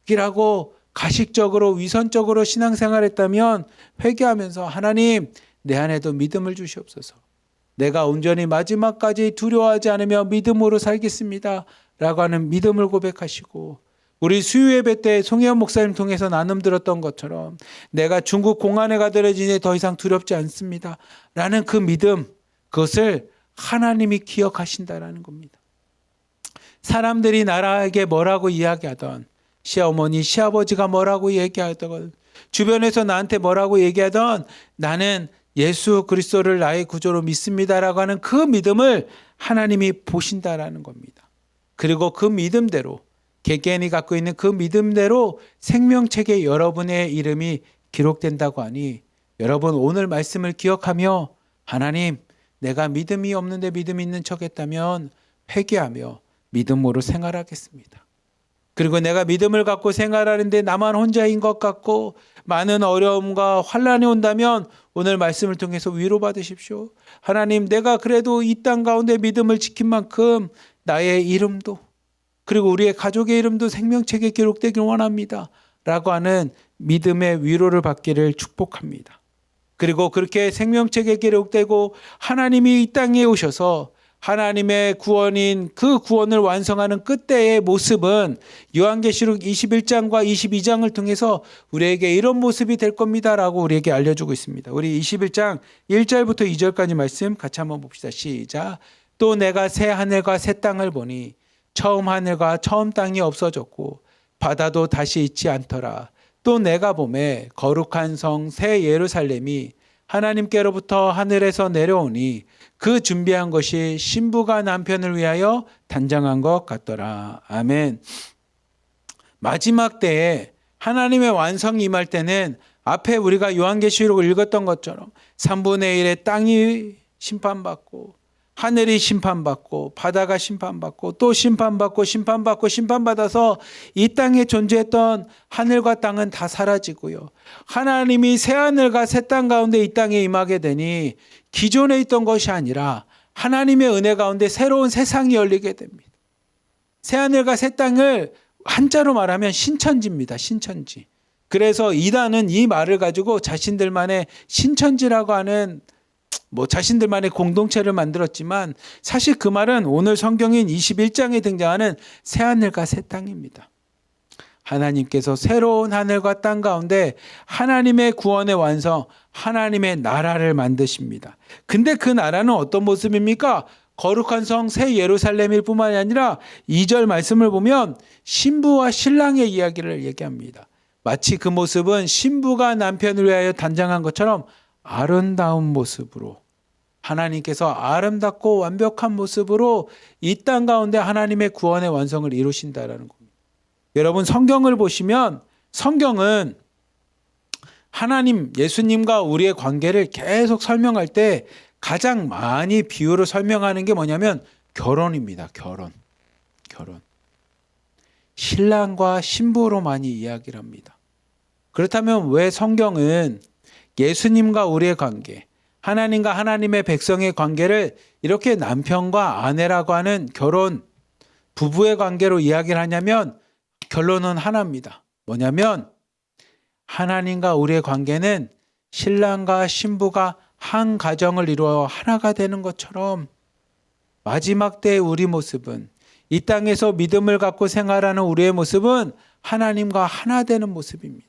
척이라고 가식적으로 위선적으로 신앙생활했다면 회개하면서 하나님 내 안에도 믿음을 주시옵소서. 내가 온전히 마지막까지 두려워하지 않으며 믿음으로 살겠습니다 라고 하는 믿음을 고백하시고 우리 수요예배 때 송혜원 목사님 통해서 나눔 들었던 것처럼 내가 중국 공안에 가더라지니 더 이상 두렵지 않습니다 라는 그 믿음, 그것을 하나님이 기억하신다라는 겁니다. 사람들이 나에게 뭐라고 이야기하던 시어머니, 시아버지가 뭐라고 얘기하던 주변에서 나한테 뭐라고 얘기하던 나는 예수 그리스도를 나의 구조로 믿습니다라고 하는 그 믿음을 하나님이 보신다라는 겁니다. 그리고 그 믿음대로 개개인이 갖고 있는 그 믿음대로 생명책에 여러분의 이름이 기록된다고 하니 여러분 오늘 말씀을 기억하며 하나님 내가 믿음이 없는데 믿음이 있는 척 했다면 회개하며 믿음으로 생활하겠습니다. 그리고 내가 믿음을 갖고 생활하는데 나만 혼자인 것 같고 많은 어려움과 환난이 온다면 오늘 말씀을 통해서 위로받으십시오. 하나님 내가 그래도 이 땅 가운데 믿음을 지킨 만큼 나의 이름도 그리고 우리의 가족의 이름도 생명책에 기록되길 원합니다 라고 하는 믿음의 위로를 받기를 축복합니다. 그리고 그렇게 생명책에 기록되고 하나님이 이 땅에 오셔서 하나님의 구원인 그 구원을 완성하는 끝때의 모습은 요한계시록 21장과 22장을 통해서 우리에게 이런 모습이 될 겁니다라고 우리에게 알려주고 있습니다. 우리 21장 1절부터 2절까지 말씀 같이 한번 봅시다. 시작. 또 내가 새 하늘과 새 땅을 보니 처음 하늘과 처음 땅이 없어졌고 바다도 다시 있지 않더라. 또 내가 보매 거룩한 성 새 예루살렘이 하나님께로부터 하늘에서 내려오니 그 준비한 것이 신부가 남편을 위하여 단장한 것 같더라. 아멘. 마지막 때에 하나님의 완성이 임할 때는 앞에 우리가 요한계시록을 읽었던 것처럼 3분의 1의 땅이 심판받고 하늘이 심판받고 바다가 심판받고 또 심판받고 심판받고 심판받아서 이 땅에 존재했던 하늘과 땅은 다 사라지고요. 하나님이 새 하늘과 새 땅 가운데 이 땅에 임하게 되니 기존에 있던 것이 아니라 하나님의 은혜 가운데 새로운 세상이 열리게 됩니다. 새 하늘과 새 땅을 한자로 말하면 신천지입니다. 신천지. 그래서 이단은 이 말을 가지고 자신들만의 신천지라고 하는 자신들만의 공동체를 만들었지만 사실 그 말은 오늘 성경인 21장에 등장하는 새하늘과 새 땅입니다. 하나님께서 새로운 하늘과 땅 가운데 하나님의 구원의 완성, 하나님의 나라를 만드십니다. 근데 그 나라는 어떤 모습입니까? 거룩한 성 새 예루살렘일 뿐만이 아니라 2절 말씀을 보면 신부와 신랑의 이야기를 얘기합니다. 마치 그 모습은 신부가 남편을 위하여 단장한 것처럼 아름다운 모습으로 하나님께서 아름답고 완벽한 모습으로 이 땅 가운데 하나님의 구원의 완성을 이루신다라는 겁니다. 여러분 성경을 보시면 성경은 하나님 예수님과 우리의 관계를 계속 설명할 때 가장 많이 비유로 설명하는 게 뭐냐면 결혼입니다. 결혼. 신랑과 신부로 많이 이야기를 합니다. 그렇다면 왜 성경은 예수님과 우리의 관계, 하나님과 하나님의 백성의 관계를 이렇게 남편과 아내라고 하는 결혼, 부부의 관계로 이야기를 하냐면 결론은 하나입니다. 뭐냐면 하나님과 우리의 관계는 신랑과 신부가 한 가정을 이루어 하나가 되는 것처럼 마지막 때의 우리 모습은 이 땅에서 믿음을 갖고 생활하는 우리의 모습은 하나님과 하나 되는 모습입니다.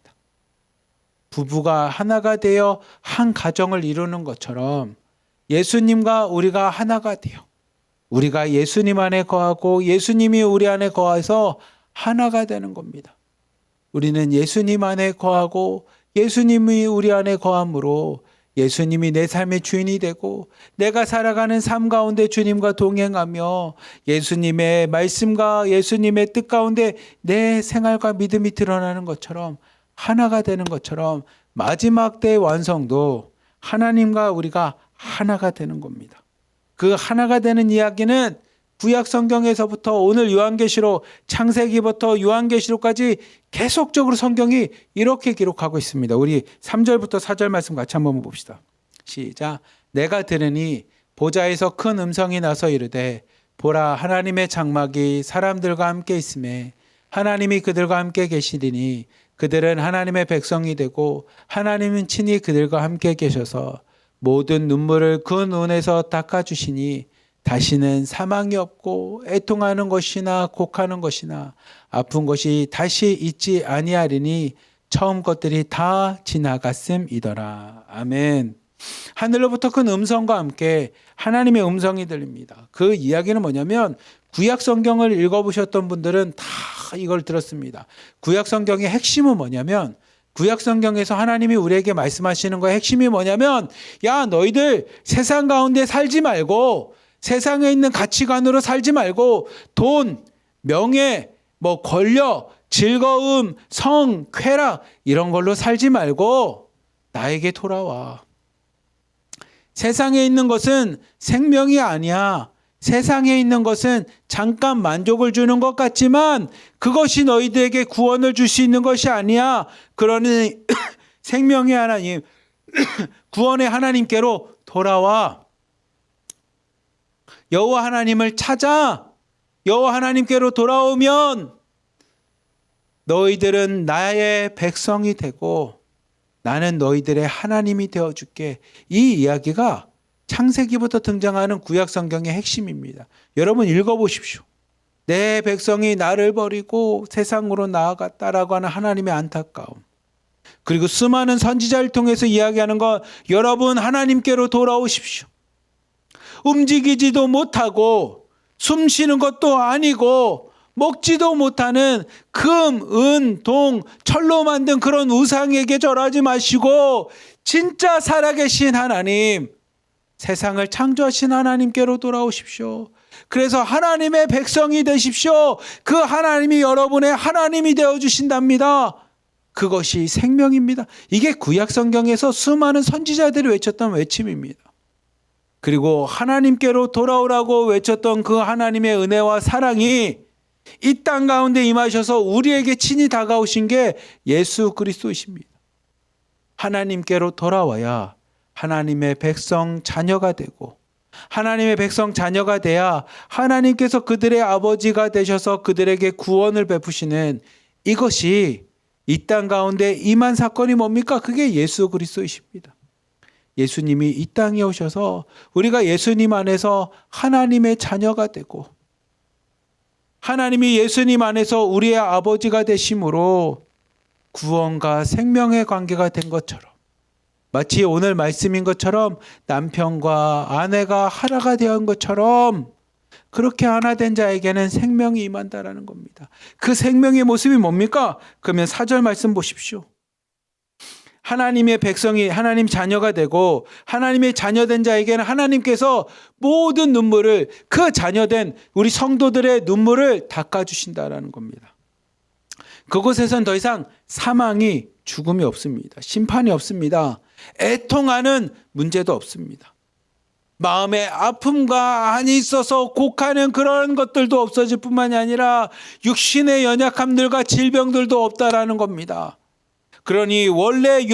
부부가 하나가 되어 한 가정을 이루는 것처럼 예수님과 우리가 하나가 되어 우리가 예수님 안에 거하고 예수님이 우리 안에 거해서 하나가 되는 겁니다. 우리는 예수님 안에 거하고 예수님이 우리 안에 거함으로 예수님이 내 삶의 주인이 되고 내가 살아가는 삶 가운데 주님과 동행하며 예수님의 말씀과 예수님의 뜻 가운데 내 생활과 믿음이 드러나는 것처럼 하나가 되는 것처럼 마지막 때의 완성도 하나님과 우리가 하나가 되는 겁니다. 그 하나가 되는 이야기는 구약 성경에서부터 오늘 요한계시록 창세기부터 요한계시록까지 계속적으로 성경이 이렇게 기록하고 있습니다. 우리 3절부터 4절 말씀 같이 한번 봅시다. 시작. 내가 들으니 보좌에서 큰 음성이 나서 이르되 보라 하나님의 장막이 사람들과 함께 있음에 하나님이 그들과 함께 계시리니 그들은 하나님의 백성이 되고 하나님은 친히 그들과 함께 계셔서 모든 눈물을 그 눈에서 닦아주시니 다시는 사망이 없고 애통하는 것이나 곡하는 것이나 아픈 것이 다시 있지 아니하리니 처음 것들이 다 지나갔음이더라. 아멘. 하늘로부터 큰 음성과 함께 하나님의 음성이 들립니다. 그 이야기는 뭐냐면 구약 성경을 읽어보셨던 분들은 다 이걸 들었습니다. 구약 성경의 핵심은 뭐냐면 구약 성경에서 하나님이 우리에게 말씀하시는 거의 핵심이 뭐냐면 야 너희들 세상 가운데 살지 말고 세상에 있는 가치관으로 살지 말고 돈, 명예, 권력, 즐거움, 성, 쾌락 이런 걸로 살지 말고 나에게 돌아와. 세상에 있는 것은 생명이 아니야. 세상에 있는 것은 잠깐 만족을 주는 것 같지만 그것이 너희들에게 구원을 줄 수 있는 것이 아니야. 그러니 생명의 하나님, 구원의 하나님께로 돌아와. 여호와 하나님을 찾아. 여호와 하나님께로 돌아오면 너희들은 나의 백성이 되고 나는 너희들의 하나님이 되어줄게. 이 이야기가 창세기부터 등장하는 구약 성경의 핵심입니다. 여러분 읽어보십시오. 내 백성이 나를 버리고 세상으로 나아갔다라고 하는 하나님의 안타까움. 그리고 수많은 선지자를 통해서 이야기하는 것, 여러분 하나님께로 돌아오십시오. 움직이지도 못하고 숨 쉬는 것도 아니고 먹지도 못하는 금, 은, 동, 철로 만든 그런 우상에게 절하지 마시고 진짜 살아계신 하나님, 세상을 창조하신 하나님께로 돌아오십시오. 그래서 하나님의 백성이 되십시오. 그 하나님이 여러분의 하나님이 되어주신답니다. 그것이 생명입니다. 이게 구약 성경에서 수많은 선지자들이 외쳤던 외침입니다. 그리고 하나님께로 돌아오라고 외쳤던 그 하나님의 은혜와 사랑이 이 땅 가운데 임하셔서 우리에게 친히 다가오신 게 예수 그리스도이십니다. 하나님께로 돌아와야 하나님의 백성 자녀가 되고, 하나님의 백성 자녀가 돼야 하나님께서 그들의 아버지가 되셔서 그들에게 구원을 베푸시는 이것이 이 땅 가운데 임한 사건이 뭡니까? 그게 예수 그리스도이십니다. 예수님이 이 땅에 오셔서 우리가 예수님 안에서 하나님의 자녀가 되고, 하나님이 예수님 안에서 우리의 아버지가 되심으로 구원과 생명의 관계가 된 것처럼, 마치 오늘 말씀인 것처럼 남편과 아내가 하나가 되었는 것처럼 그렇게 하나 된 자에게는 생명이 임한다라는 겁니다. 그 생명의 모습이 뭡니까? 그러면 4절 말씀 보십시오. 하나님의 백성이 하나님 자녀가 되고 하나님의 자녀된 자에게는 하나님께서 모든 눈물을, 그 자녀된 우리 성도들의 눈물을 닦아주신다라는 겁니다. 그곳에선 더 이상 사망이, 죽음이 없습니다. 심판이 없습니다. 애통하는 문제도 없습니다. 마음에 아픔과 한이 있어서 곡하는 그런 것들도 없어질 뿐만이 아니라 육신의 연약함들과 질병들도 없다라는 겁니다. 그러니 원래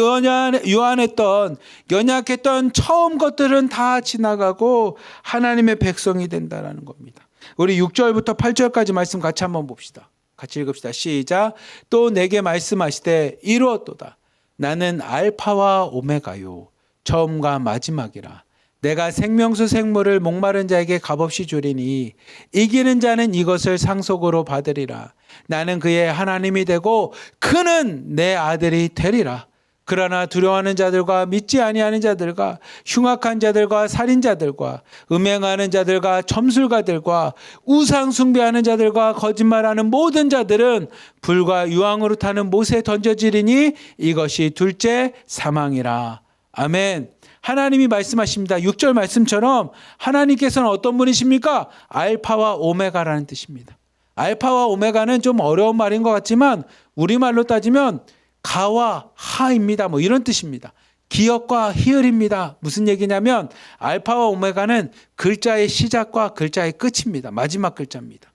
연약했던 처음 것들은 다 지나가고 하나님의 백성이 된다라는 겁니다. 우리 6절부터 8절까지 말씀 같이 한번 봅시다. 같이 읽읍시다. 시작. 또 내게 말씀하시되 이루었도다. 나는 알파와 오메가요, 처음과 마지막이라. 내가 생명수 생물을 목마른 자에게 값없이 주리니 이기는 자는 이것을 상속으로 받으리라. 나는 그의 하나님이 되고 그는 내 아들이 되리라. 그러나 두려워하는 자들과 믿지 아니하는 자들과 흉악한 자들과 살인자들과 음행하는 자들과 점술가들과 우상 숭배하는 자들과 거짓말하는 모든 자들은 불과 유황으로 타는 못에 던져지리니 이것이 둘째 사망이라. 아멘. 하나님이 말씀하십니다. 6절 말씀처럼 하나님께서는 어떤 분이십니까? 알파와 오메가라는 뜻입니다. 알파와 오메가는 좀 어려운 말인 것 같지만 우리말로 따지면 가와 하입니다. 뭐 이런 뜻입니다. 기역과 히읗입니다. 무슨 얘기냐면 알파와 오메가는 글자의 시작과 글자의 끝입니다. 마지막 글자입니다.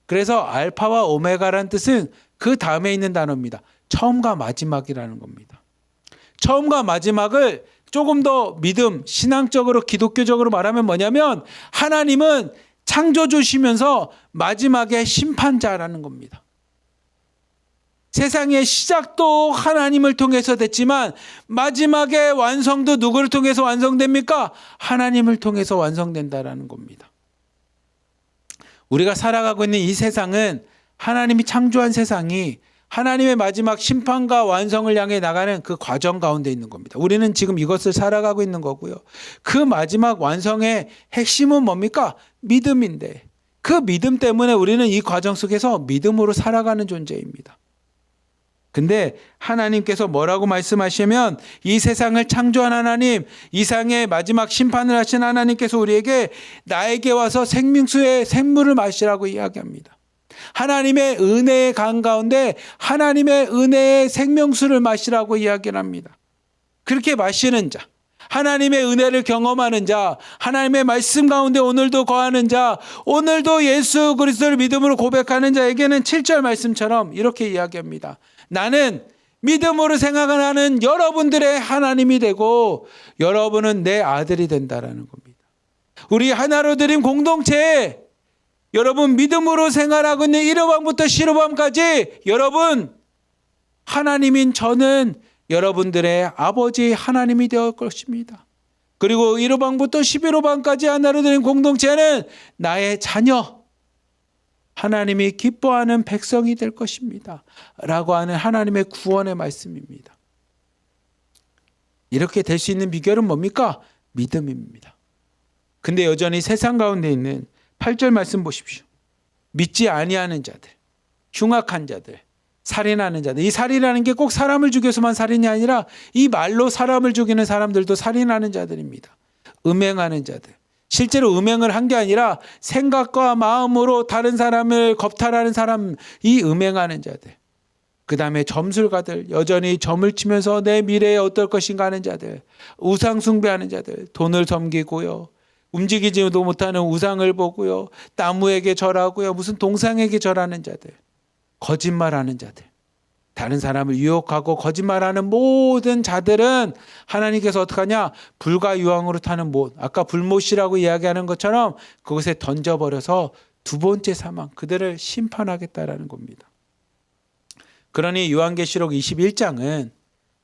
그래서 알파와 오메가라는 뜻은 그 다음에 있는 단어입니다. 처음과 마지막이라는 겁니다. 처음과 마지막을 조금 더 믿음, 신앙적으로 기독교적으로 말하면 뭐냐면 하나님은 창조주시면서 마지막에 심판자라는 겁니다. 세상의 시작도 하나님을 통해서 됐지만 마지막의 완성도 누구를 통해서 완성됩니까? 하나님을 통해서 완성된다라는 겁니다. 우리가 살아가고 있는 이 세상은 하나님이 창조한 세상이 하나님의 마지막 심판과 완성을 향해 나가는 그 과정 가운데 있는 겁니다. 우리는 지금 이것을 살아가고 있는 거고요. 그 마지막 완성의 핵심은 뭡니까? 믿음인데 그 믿음 때문에 우리는 이 과정 속에서 믿음으로 살아가는 존재입니다. 근데 하나님께서 뭐라고 말씀하시면 이 세상을 창조한 하나님, 이 세상의 마지막 심판을 하신 하나님께서 우리에게 나에게 와서 생명수의 샘물을 마시라고 이야기합니다. 하나님의 은혜의 강 가운데 하나님의 은혜의 생명수를 마시라고 이야기를 합니다. 그렇게 마시는 자, 하나님의 은혜를 경험하는 자, 하나님의 말씀 가운데 오늘도 거하는 자, 오늘도 예수 그리스도를 믿음으로 고백하는 자에게는 7절 말씀처럼 이렇게 이야기합니다. 나는 믿음으로 생각하는 여러분들의 하나님이 되고 여러분은 내 아들이 된다라는 겁니다. 우리 하나로 드림 공동체에 여러분 믿음으로 생활하고 있는 1호방부터 15방까지 여러분 하나님인 저는 여러분들의 아버지 하나님이 되어 것입니다. 그리고 1호방부터 11호방까지 하나로 드린 공동체는 나의 자녀, 하나님이 기뻐하는 백성이 될 것입니다. 라고 하는 하나님의 구원의 말씀입니다. 이렇게 될 수 있는 비결은 뭡니까? 믿음입니다. 근데 여전히 세상 가운데 있는 8절 말씀 보십시오. 믿지 아니하는 자들, 흉악한 자들, 살인하는 자들. 이 살인하는 게 꼭 사람을 죽여서만 살인이 아니라 이 말로 사람을 죽이는 사람들도 살인하는 자들입니다. 음행하는 자들. 실제로 음행을 한 게 아니라 생각과 마음으로 다른 사람을 겁탈하는 사람, 이 음행하는 자들. 그 다음에 점술가들, 여전히 점을 치면서 내 미래에 어떨 것인가 하는 자들, 우상 숭배하는 자들, 돈을 섬기고요, 움직이지도 못하는 우상을 보고요, 나무에게 절하고요, 무슨 동상에게 절하는 자들, 거짓말하는 자들, 다른 사람을 유혹하고 거짓말하는 모든 자들은 하나님께서 어떻게 하냐? 불과 유황으로 타는 못, 아까 불못이라고 이야기하는 것처럼 그것에 던져버려서 두 번째 사망, 그들을 심판하겠다라는 겁니다. 그러니 요한계시록 21장은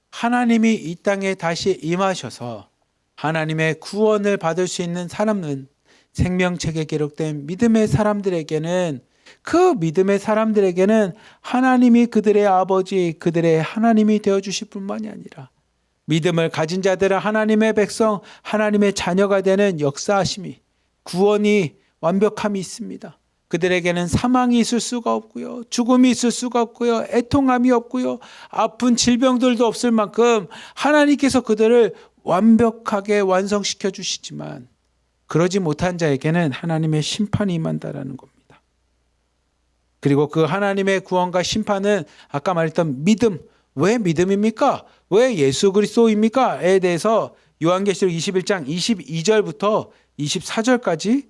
하나님이 이 땅에 다시 임하셔서 하나님의 구원을 받을 수 있는 사람은 생명책에 기록된 믿음의 사람들에게는, 그 믿음의 사람들에게는 하나님이 그들의 아버지, 그들의 하나님이 되어주실 뿐만이 아니라 믿음을 가진 자들은 하나님의 백성, 하나님의 자녀가 되는 역사하심이, 구원이, 완벽함이 있습니다. 그들에게는 사망이 있을 수가 없고요, 죽음이 있을 수가 없고요, 애통함이 없고요, 아픈 질병들도 없을 만큼 하나님께서 그들을 완벽하게 완성시켜 주시지만 그러지 못한 자에게는 하나님의 심판이 임한다라는 겁니다. 그리고 그 하나님의 구원과 심판은 아까 말했던 믿음, 왜 믿음입니까? 왜 예수 그리스도입니까?에 대해서 요한계시록 21장 22절부터 24절까지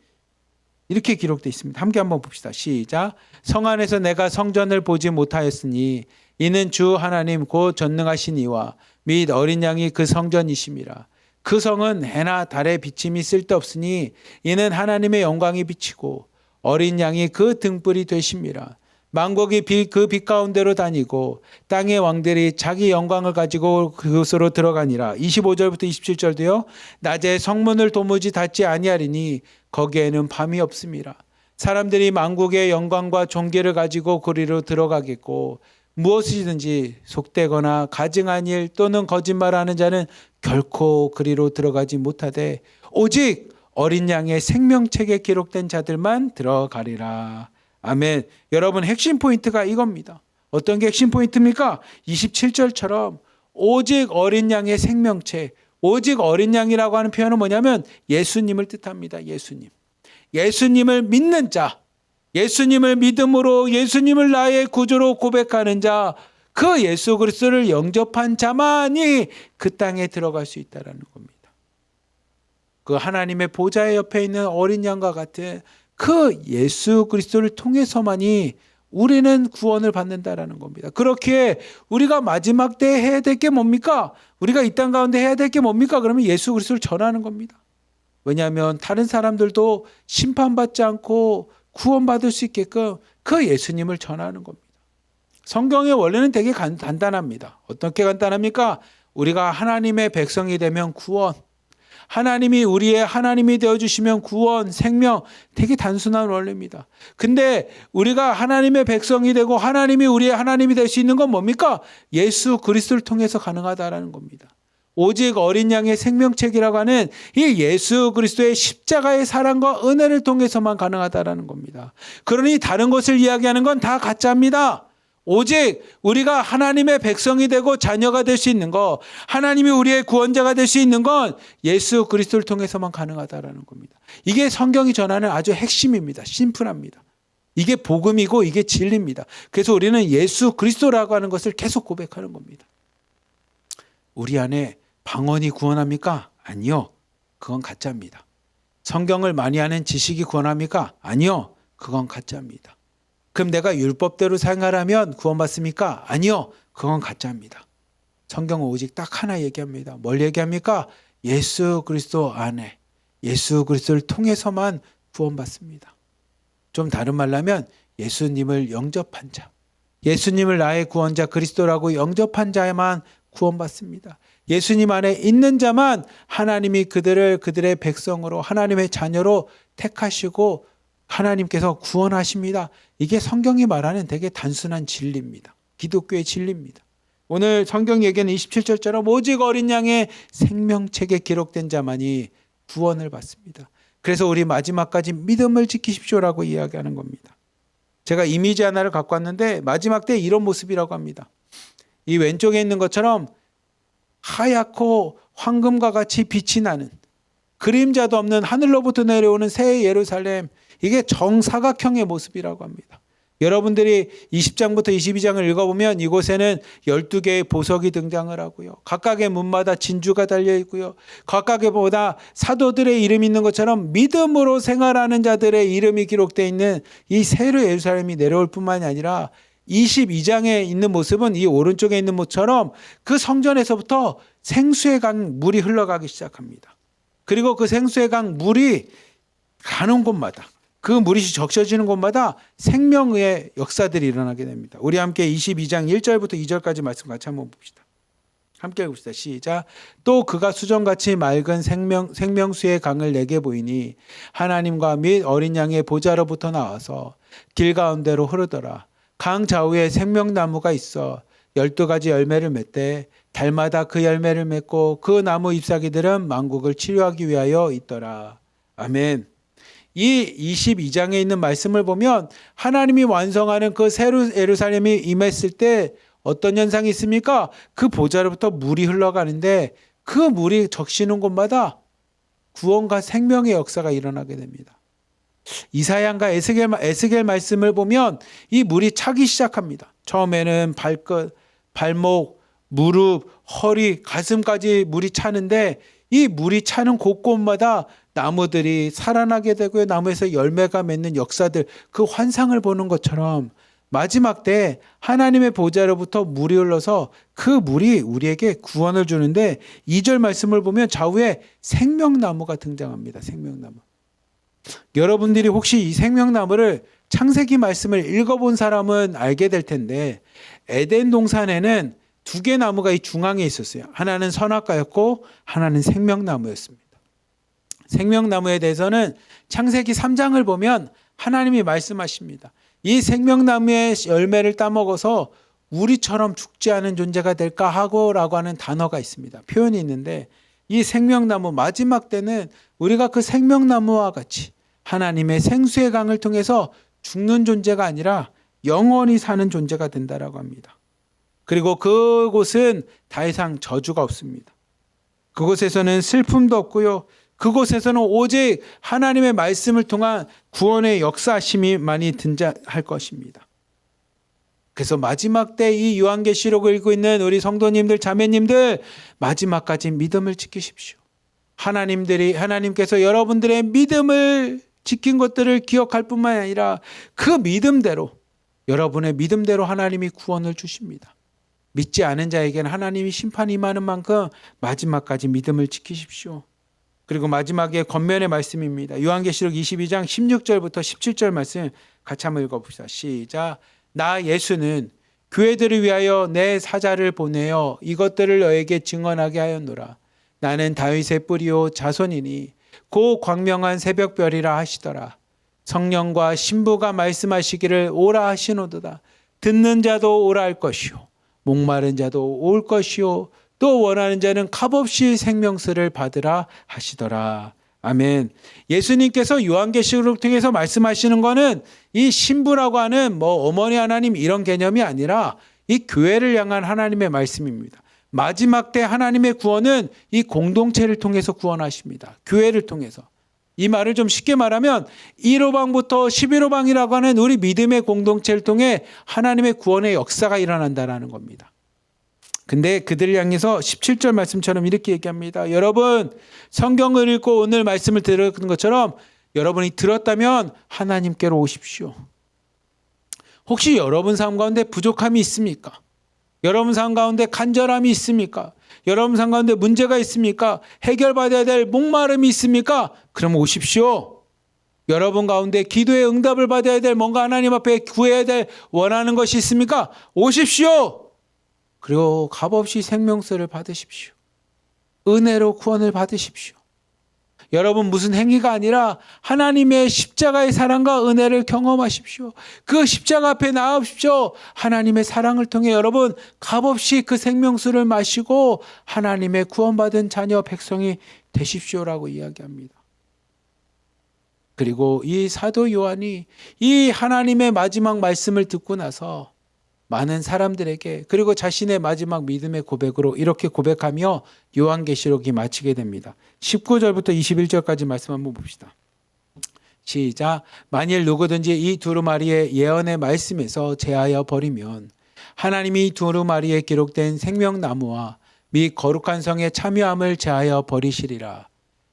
이렇게 기록되어 있습니다. 함께 한번 봅시다. 시작. 성 안에서 내가 성전을 보지 못하였으니 이는 주 하나님 곧 전능하신 이와 및 어린 양이 그 성전이심이라. 그 성은 해나 달의 비침이 쓸데없으니 이는 하나님의 영광이 비치고 어린 양이 그 등불이 되심이라. 만국이 그 빛 가운데로 다니고 땅의 왕들이 자기 영광을 가지고 그곳으로 들어가니라. 25절부터 27절도요. 낮에 성문을 도무지 닫지 아니하리니 거기에는 밤이 없음이라. 사람들이 만국의 영광과 존귀를 가지고 그리로 들어가겠고 무엇이든지 속되거나 가증한 일 또는 거짓말하는 자는 결코 그리로 들어가지 못하되 오직 어린 양의 생명책에 기록된 자들만 들어가리라. 아멘. 여러분, 핵심 포인트가 이겁니다. 어떤 게 핵심 포인트입니까? 27절처럼 오직 어린 양의 생명책, 오직 어린 양이라고 하는 표현은 뭐냐면 예수님을 뜻합니다. 예수님을 믿는 자, 예수님을 믿음으로 예수님을 나의 구주로 고백하는 자, 그 예수 그리스도를 영접한 자만이 그 땅에 들어갈 수 있다는 겁니다. 그 하나님의 보좌의 옆에 있는 어린 양과 같은 그 예수 그리스도를 통해서만이 우리는 구원을 받는다라는 겁니다. 그렇게 우리가 마지막 때 해야 될 게 뭡니까? 우리가 이 땅 가운데 해야 될 게 뭡니까? 그러면 예수 그리스도를 전하는 겁니다. 왜냐하면 다른 사람들도 심판받지 않고 구원받을 수 있게끔 그 예수님을 전하는 겁니다. 성경의 원래는 되게 간단합니다. 어떻게 간단합니까? 우리가 하나님의 백성이 되면 구원, 하나님이 우리의 하나님이 되어주시면 구원, 생명, 되게 단순한 원리입니다. 근데 우리가 하나님의 백성이 되고 하나님이 우리의 하나님이 될 수 있는 건 뭡니까? 예수 그리스도를 통해서 가능하다라는 겁니다. 오직 어린 양의 생명책이라고 하는 이 예수 그리스도의 십자가의 사랑과 은혜를 통해서만 가능하다라는 겁니다. 그러니 다른 것을 이야기하는 건 다 가짜입니다. 오직 우리가 하나님의 백성이 되고 자녀가 될 수 있는 것, 하나님이 우리의 구원자가 될 수 있는 건 예수 그리스도를 통해서만 가능하다라는 겁니다. 이게 성경이 전하는 아주 핵심입니다. 심플합니다. 이게 복음이고 이게 진리입니다. 그래서 우리는 예수 그리스도라고 하는 것을 계속 고백하는 겁니다. 우리 안에 방언이 구원합니까? 아니요. 그건 가짜입니다. 성경을 많이 아는 지식이 구원합니까? 아니요. 그건 가짜입니다. 그럼 내가 율법대로 생활하면 구원받습니까? 아니요. 그건 가짜입니다. 성경은 오직 딱 하나 얘기합니다. 뭘 얘기합니까? 예수 그리스도 안에, 예수 그리스도를 통해서만 구원받습니다. 좀 다른 말로 하면 예수님을 영접한 자, 예수님을 나의 구원자 그리스도라고 영접한 자에만 구원받습니다. 예수님 안에 있는 자만 하나님이 그들의 백성으로, 하나님의 자녀로 택하시고 하나님께서 구원하십니다. 이게 성경이 말하는 되게 단순한 진리입니다. 기독교의 진리입니다. 오늘 성경 얘기는 27절처럼 오직 어린 양의 생명책에 기록된 자만이 구원을 받습니다. 그래서 우리 마지막까지 믿음을 지키십시오라고 이야기하는 겁니다. 제가 이미지 하나를 갖고 왔는데 마지막 때 이런 모습이라고 합니다. 이 왼쪽에 있는 것처럼 하얗고 황금과 같이 빛이 나는 그림자도 없는 하늘로부터 내려오는 새 예루살렘, 이게 정사각형의 모습이라고 합니다. 여러분들이 20장부터 22장을 읽어보면 이곳에는 12개의 보석이 등장을 하고요. 각각의 문마다 진주가 달려있고요. 각각의 보다 사도들의 이름이 있는 것처럼 믿음으로 생활하는 자들의 이름이 기록되어 있는 이 새로 예루살렘이 내려올 뿐만이 아니라 22장에 있는 모습은 이 오른쪽에 있는 모처럼 그 성전에서부터 생수의 강 물이 흘러가기 시작합니다. 그리고 그 생수의 강 물이 가는 곳마다, 그 물이 적셔지는 곳마다 생명의 역사들이 일어나게 됩니다. 우리 함께 22장 1절부터 2절까지 말씀 같이 한번 봅시다. 함께 읽읍시다. 시작. 또 그가 수정같이 맑은 생명수의 강을 내게 보이니 하나님과 및 어린 양의 보좌로부터 나와서 길 가운데로 흐르더라. 강 좌우에 생명나무가 있어 12가지 열매를 맺되 달마다 그 열매를 맺고 그 나무 잎사귀들은 만국을 치료하기 위하여 있더라. 아멘. 이 22장에 있는 말씀을 보면 하나님이 완성하는 그 새로 예루살렘이 임했을 때 어떤 현상이 있습니까? 그 보좌로부터 물이 흘러가는데 그 물이 적시는 곳마다 구원과 생명의 역사가 일어나게 됩니다. 이사야가 에스겔 말씀을 보면 이 물이 차기 시작합니다. 처음에는 발끝, 발목, 무릎, 허리, 가슴까지 물이 차는데 이 물이 차는 곳곳마다 나무들이 살아나게 되고요. 나무에서 열매가 맺는 역사들, 그 환상을 보는 것처럼 마지막 때 하나님의 보좌로부터 물이 흘러서 그 물이 우리에게 구원을 주는데 2절 말씀을 보면 좌우에 생명나무가 등장합니다. 생명나무. 여러분들이 혹시 이 생명나무를 창세기 말씀을 읽어본 사람은 알게 될 텐데 에덴 동산에는 두 개 나무가 이 중앙에 있었어요. 하나는 선악과였고 하나는 생명나무였습니다. 생명나무에 대해서는 창세기 3장을 보면 하나님이 말씀하십니다. 이 생명나무의 열매를 따먹어서 우리처럼 죽지 않은 존재가 될까 하고라고 하는 단어가 있습니다. 표현이 있는데 이 생명나무 마지막 때는 우리가 그 생명나무와 같이 하나님의 생수의 강을 통해서 죽는 존재가 아니라 영원히 사는 존재가 된다라고 합니다. 그리고 그곳은 더 이상 저주가 없습니다. 그곳에서는 슬픔도 없고요. 그곳에서는 오직 하나님의 말씀을 통한 구원의 역사심이 등장할 것입니다. 그래서 마지막 때 이 요한계시록을 읽고 있는 우리 성도님들, 자매님들 마지막까지 믿음을 지키십시오. 하나님께서 여러분들의 믿음을 지킨 것들을 기억할 뿐만 아니라 그 믿음대로, 여러분의 믿음대로 하나님이 구원을 주십니다. 믿지 않은 자에게는 하나님이 심판이 임하는 만큼 마지막까지 믿음을 지키십시오. 그리고 마지막에 겉면의 말씀입니다. 요한계시록 22장 16절부터 17절 말씀 같이 한번 읽어봅시다. 시작. 나 예수는 교회들을 위하여 내 사자를 보내어 이것들을 너에게 증언하게 하였노라. 나는 다윗의 뿌리요 자손이니 고 광명한 새벽별이라 하시더라. 성령과 신부가 말씀하시기를 오라 하시노도다. 듣는 자도 오라 할 것이요 목마른 자도 올 것이요 또 원하는 자는 값없이 생명수를 받으라 하시더라. 아멘. 예수님께서 요한계시록을 통해서 말씀하시는 거는 이 신부라고 하는 어머니 하나님 이런 개념이 아니라 이 교회를 향한 하나님의 말씀입니다. 마지막 때 하나님의 구원은 이 공동체를 통해서 구원하십니다. 교회를 통해서. 이 말을 좀 쉽게 말하면 1호방부터 11호방이라고 하는 우리 믿음의 공동체를 통해 하나님의 구원의 역사가 일어난다는 겁니다. 근데 그들을 향해서 17절 말씀처럼 이렇게 얘기합니다. 여러분, 성경을 읽고 오늘 말씀을 들은 것처럼 여러분이 들었다면 하나님께로 오십시오. 혹시 여러분 삶 가운데 부족함이 있습니까? 여러분 삶 가운데 간절함이 있습니까? 여러분 삶 가운데 문제가 있습니까? 해결받아야 될 목마름이 있습니까? 그럼 오십시오. 여러분 가운데 기도의 응답을 받아야 될 뭔가 하나님 앞에 구해야 될 원하는 것이 있습니까? 오십시오. 그리고 값없이 생명수를 받으십시오. 은혜로 구원을 받으십시오. 여러분 무슨 행위가 아니라 하나님의 십자가의 사랑과 은혜를 경험하십시오. 그 십자가 앞에 나아오십시오. 하나님의 사랑을 통해 여러분 값없이 그 생명수를 마시고 하나님의 구원받은 자녀 백성이 되십시오라고 이야기합니다. 그리고 이 사도 요한이 이 하나님의 마지막 말씀을 듣고 나서 많은 사람들에게 그리고 자신의 마지막 믿음의 고백으로 이렇게 고백하며 요한계시록이 마치게 됩니다. 19절부터 21절까지 말씀 한번 봅시다. 시작. 만일 누구든지 이 두루마리의 예언의 말씀에서 제하여 버리면 하나님이 이 두루마리에 기록된 생명나무와 및 거룩한 성의 참여함을 제하여 버리시리라.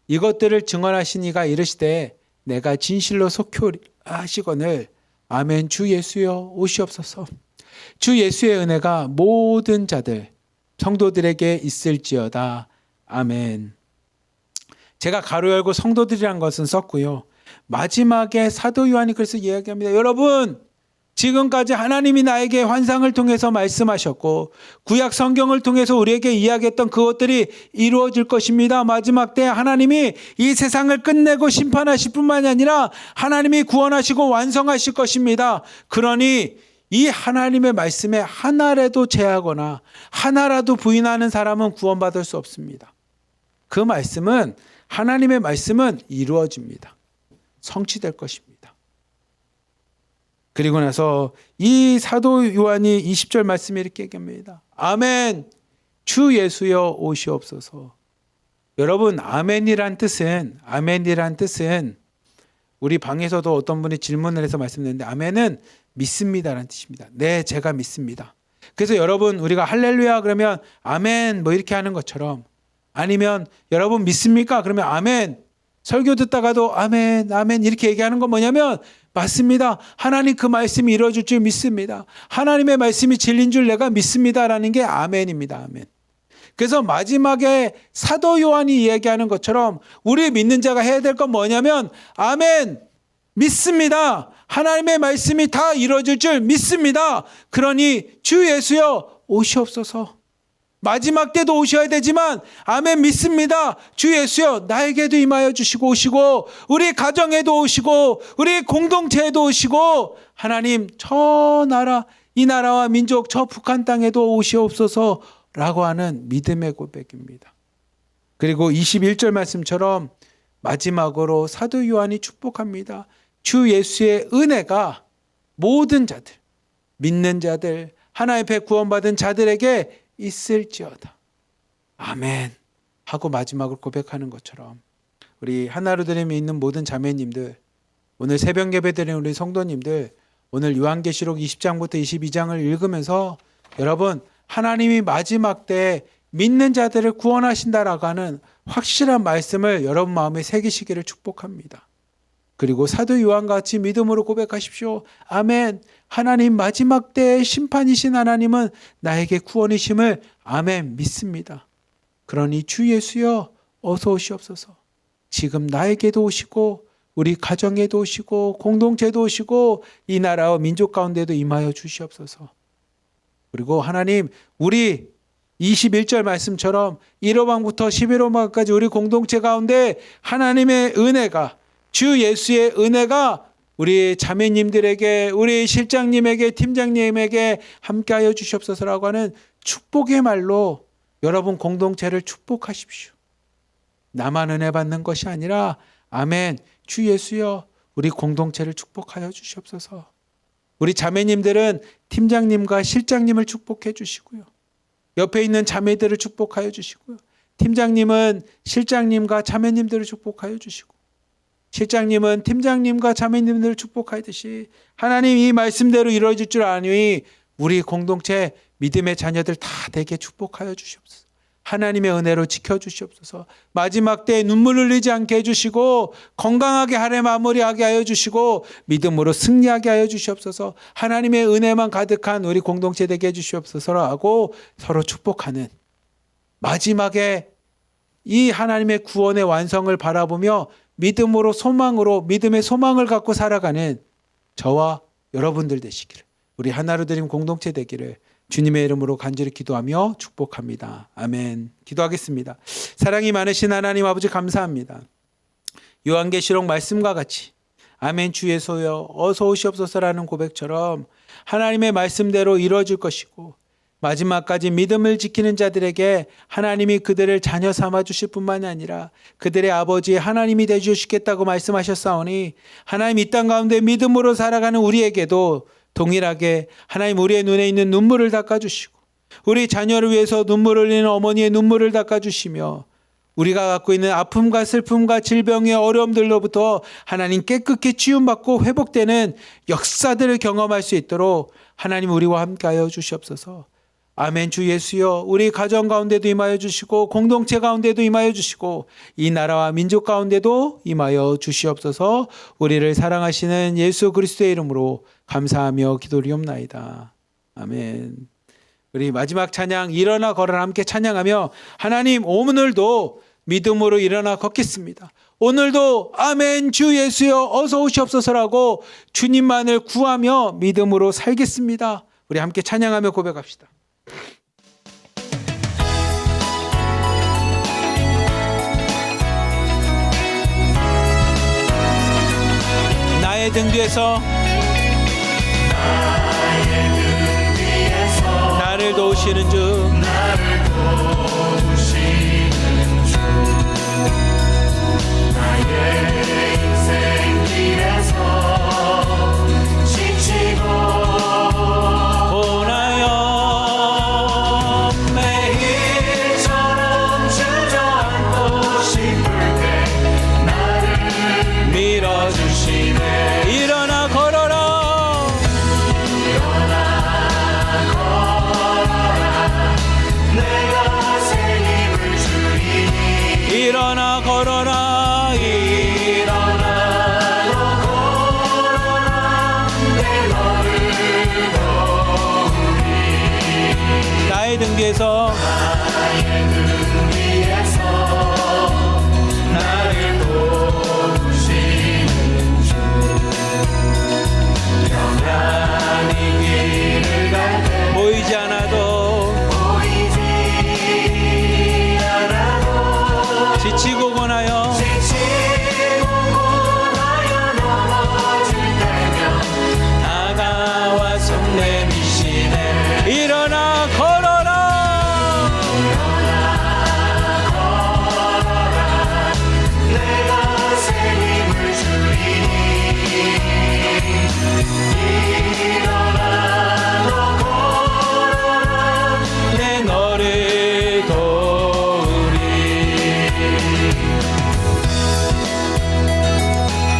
이것들을 증언하신 이가 이르시되 내가 진실로 속효하시거늘 아멘. 주 예수여 오시옵소서. 주 예수의 은혜가 모든 자들 성도들에게 있을지어다. 아멘. 제가 가로 열고 성도들이란 것은 썼고요. 마지막에 사도 요한이 그래서 이야기합니다. 여러분, 지금까지 하나님이 나에게 환상을 통해서 말씀하셨고 구약 성경을 통해서 우리에게 이야기했던 그것들이 이루어질 것입니다. 마지막 때 하나님이 이 세상을 끝내고 심판하실 뿐만이 아니라 하나님이 구원하시고 완성하실 것입니다. 그러니 이 하나님의 말씀에 하나라도 제하거나 하나라도 부인하는 사람은 구원받을 수 없습니다. 그 말씀은 하나님의 말씀은 이루어집니다. 성취될 것입니다. 그리고 나서 이 사도 요한이 20절 말씀에 이렇게 얘기합니다. 아멘. 주 예수여 오시옵소서. 여러분, 아멘이란 뜻은 우리 방에서도 어떤 분이 질문을 해서 말씀드렸는데 아멘은 믿습니다라는 뜻입니다. 네, 제가 믿습니다. 그래서 여러분, 우리가 할렐루야 그러면 아멘 뭐 이렇게 하는 것처럼, 아니면 여러분 믿습니까? 그러면 아멘. 설교 듣다가도 아멘 아멘 이렇게 얘기하는 건 뭐냐면 맞습니다. 하나님 그 말씀이 이루어질 줄 믿습니다. 하나님의 말씀이 진리인 줄 내가 믿습니다라는 게 아멘입니다. 아멘. 그래서 마지막에 사도 요한이 얘기하는 것처럼 우리 믿는 자가 해야 될 건 뭐냐면 아멘 믿습니다. 하나님의 말씀이 다 이루어질 줄 믿습니다. 그러니 주 예수여 오시옵소서. 마지막 때도 오셔야 되지만 아멘 믿습니다. 주 예수여 나에게도 임하여 주시고 오시고 우리 가정에도 오시고 우리 공동체에도 오시고 하나님 저 나라 이 나라와 민족 저 북한 땅에도 오시옵소서라고 하는 믿음의 고백입니다. 그리고 21절 말씀처럼 마지막으로 사도 요한이 축복합니다. 주 예수의 은혜가 모든 자들 믿는 자들 하나님 앞에 구원받은 자들에게 있을지어다. 아멘 하고 마지막을 고백하는 것처럼 우리 하나로드림에 있는 모든 자매님들, 오늘 새벽 예배 드리는 우리 성도님들, 오늘 요한계시록 20장부터 22장을 읽으면서 여러분 하나님이 마지막 때 믿는 자들을 구원하신다라고 하는 확실한 말씀을 여러분 마음에 새기시기를 축복합니다. 그리고 사도 요한같이 믿음으로 고백하십시오. 아멘. 하나님 마지막 때의 심판이신 하나님은 나에게 구원이심을 아멘 믿습니다. 그러니 주 예수여 어서 오시옵소서. 지금 나에게도 오시고 우리 가정에도 오시고 공동체도 오시고 이 나라와 민족 가운데도 임하여 주시옵소서. 그리고 하나님 우리 21절 말씀처럼 1호방부터 11호방까지 우리 공동체 가운데 하나님의 은혜가 주 예수의 은혜가 우리 자매님들에게 우리 실장님에게 팀장님에게 함께하여 주시옵소서라고 하는 축복의 말로 여러분 공동체를 축복하십시오. 나만 은혜 받는 것이 아니라 아멘 주 예수여 우리 공동체를 축복하여 주시옵소서. 우리 자매님들은 팀장님과 실장님을 축복해 주시고요. 옆에 있는 자매들을 축복하여 주시고요. 팀장님은 실장님과 자매님들을 축복하여 주시고 실장님은 팀장님과 자매님들을 축복하듯이 하나님 이 말씀대로 이루어질 줄 아니 우리 공동체 믿음의 자녀들 다 되게 축복하여 주시옵소서. 하나님의 은혜로 지켜주시옵소서. 마지막 때 눈물 흘리지 않게 해주시고 건강하게 한 해 마무리하게 하여 주시고 믿음으로 승리하게 하여 주시옵소서. 하나님의 은혜만 가득한 우리 공동체 되게 해주시옵소서라고 서로 축복하는 마지막에 이 하나님의 구원의 완성을 바라보며 믿음으로 소망으로 믿음의 소망을 갖고 살아가는 저와 여러분들 되시기를 우리 하나로드림 공동체 되기를 주님의 이름으로 간절히 기도하며 축복합니다. 아멘. 기도하겠습니다. 사랑이 많으신 하나님 아버지 감사합니다. 요한계시록 말씀과 같이 아멘 주 예수여 어서 오시옵소서라는 고백처럼 하나님의 말씀대로 이루어질 것이고 마지막까지 믿음을 지키는 자들에게 하나님이 그들을 자녀 삼아 주실 뿐만이 아니라 그들의 아버지 하나님이 되주시겠다고 말씀하셨사오니 하나님 이 땅 가운데 믿음으로 살아가는 우리에게도 동일하게 하나님 우리의 눈에 있는 눈물을 닦아주시고 우리 자녀를 위해서 눈물을 흘리는 어머니의 눈물을 닦아주시며 우리가 갖고 있는 아픔과 슬픔과 질병의 어려움들로부터 하나님 깨끗이 치유받고 회복되는 역사들을 경험할 수 있도록 하나님 우리와 함께하여 주시옵소서. 아멘. 주 예수여, 우리 가정 가운데도 임하여 주시고 공동체 가운데도 임하여 주시고 이 나라와 민족 가운데도 임하여 주시옵소서. 우리를 사랑하시는 예수 그리스도의 이름으로 감사하며 기도리옵나이다. 아멘. 우리 마지막 찬양 일어나 걸어라 함께 찬양하며 하나님 오늘도 믿음으로 일어나 걷겠습니다. 오늘도 아멘 주 예수여 어서 오시옵소서라고 주님만을 구하며 믿음으로 살겠습니다. 우리 함께 찬양하며 고백합시다. 나의 등 뒤에서 나를 도우시는 주
나의 인생 길에서 지치고 보나요 매일처럼 주저앉고 싶을 때 나를 밀어주시네.
일어나 걸어라
내가 새 힘을 주리니
일어나 걸어라
일어나 너 걸어라 내 너를 도우리.
나의 등 뒤에서
나의 등 위에서 나를 도우시는 주 평안히 길을 갈 때
보이지 않아도
보이지 않아도
지치고 권하여
지치고 고나여 넘어질 때면
다가와 손 내미시네. 일어나 걸어라
내가 새 힘을 주리니 일어나 너 걸어라
내 너를 도우리.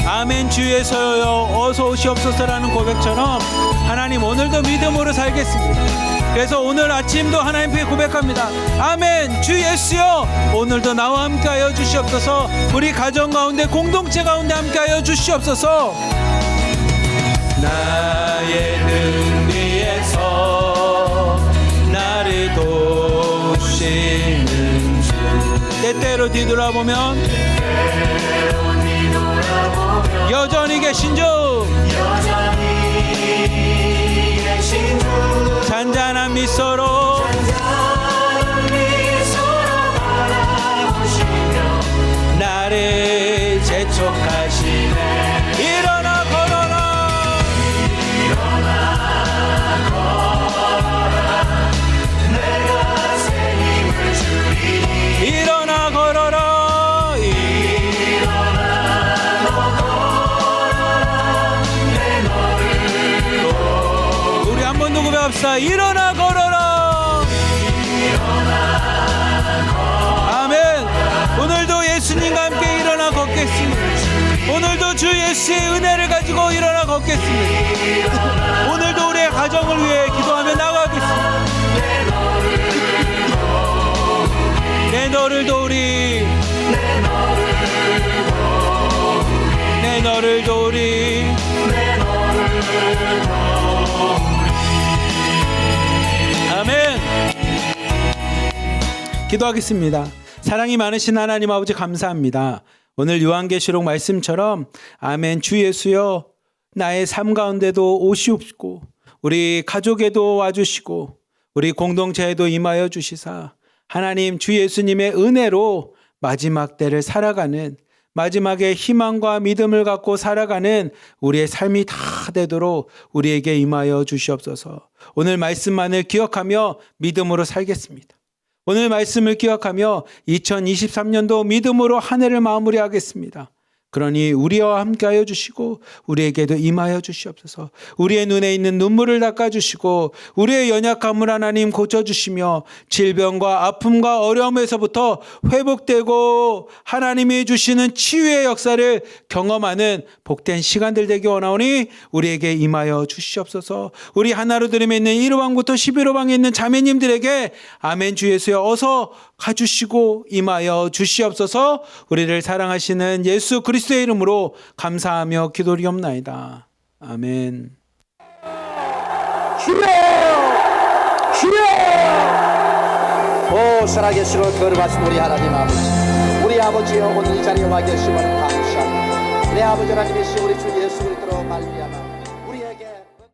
아멘 주 예수여 어서 오시옵소서라는 고백처럼 하나님 오늘도 믿음으로 살겠습니다. 그래서 오늘 아침도 하나님께 고백합니다. 아멘 주 예수여 오늘도 나와 함께하여 주시옵소서. 우리 가정 가운데 공동체 가운데 함께하여 주시옵소서. 나의 등 뒤에서 나를 도우시는 주 때때로 뒤돌아보면 여전히 계신 주
여전히 계신 주
잔잔한 미소로
잔잔한 미소로 바라보시며
나를 재촉하시네. 일어나 걸어라
내가 새 힘을 주리니
일어나 걸어라 우리 한 번 더 고백합시다. 일어나 걸어라 아멘. 오늘도 예수님과 함께 일어나 걷겠습니다. 오늘도 주 예수의 은혜를 가지고 일어나 걷겠습니다. 오늘도 우리의 가정을 위해 기도하며 나가겠습니다. 내 너를 도우리 내 너를 도우리 아멘. 기도하겠습니다. 사랑이 많으신 하나님 아버지 감사합니다. 오늘 요한계시록 말씀처럼 아멘 주 예수여 나의 삶 가운데도 오시옵고 우리 가족에도 와주시고 우리 공동체에도 임하여 주시사 하나님 주 예수님의 은혜로 마지막 때를 살아가는 마지막에 희망과 믿음을 갖고 살아가는 우리의 삶이 다 되도록 우리에게 임하여 주시옵소서. 오늘 말씀만을 기억하며 믿음으로 살겠습니다. 오늘 말씀을 기억하며 2023년도 믿음으로 한 해를 마무리하겠습니다. 그러니 우리와 함께하여 주시고 우리에게도 임하여 주시옵소서. 우리의 눈에 있는 눈물을 닦아주시고 우리의 연약함을 하나님 고쳐주시며 질병과 아픔과 어려움에서부터 회복되고 하나님이 주시는 치유의 역사를 경험하는 복된 시간들 되기 원하오니 우리에게 임하여 주시옵소서. 우리 하나로 들음에 있는 1호방부터 11호방에 있는 자매님들에게 아멘 주 예수여 어서 가주시고 임하여 주시옵소서. 우리를 사랑하시는 예수 그리스도의 이름으로 감사하며 기도리옵나이다. 아멘.
주여! 주여! 오 살아계시고 거룩하신 우리 하나님 아버지, 우리 아버지여 오늘 이 자리에 와 계심을 감사합니다. 내 아버지 하나님이시 우리 주 예수 그리스도로 말미암아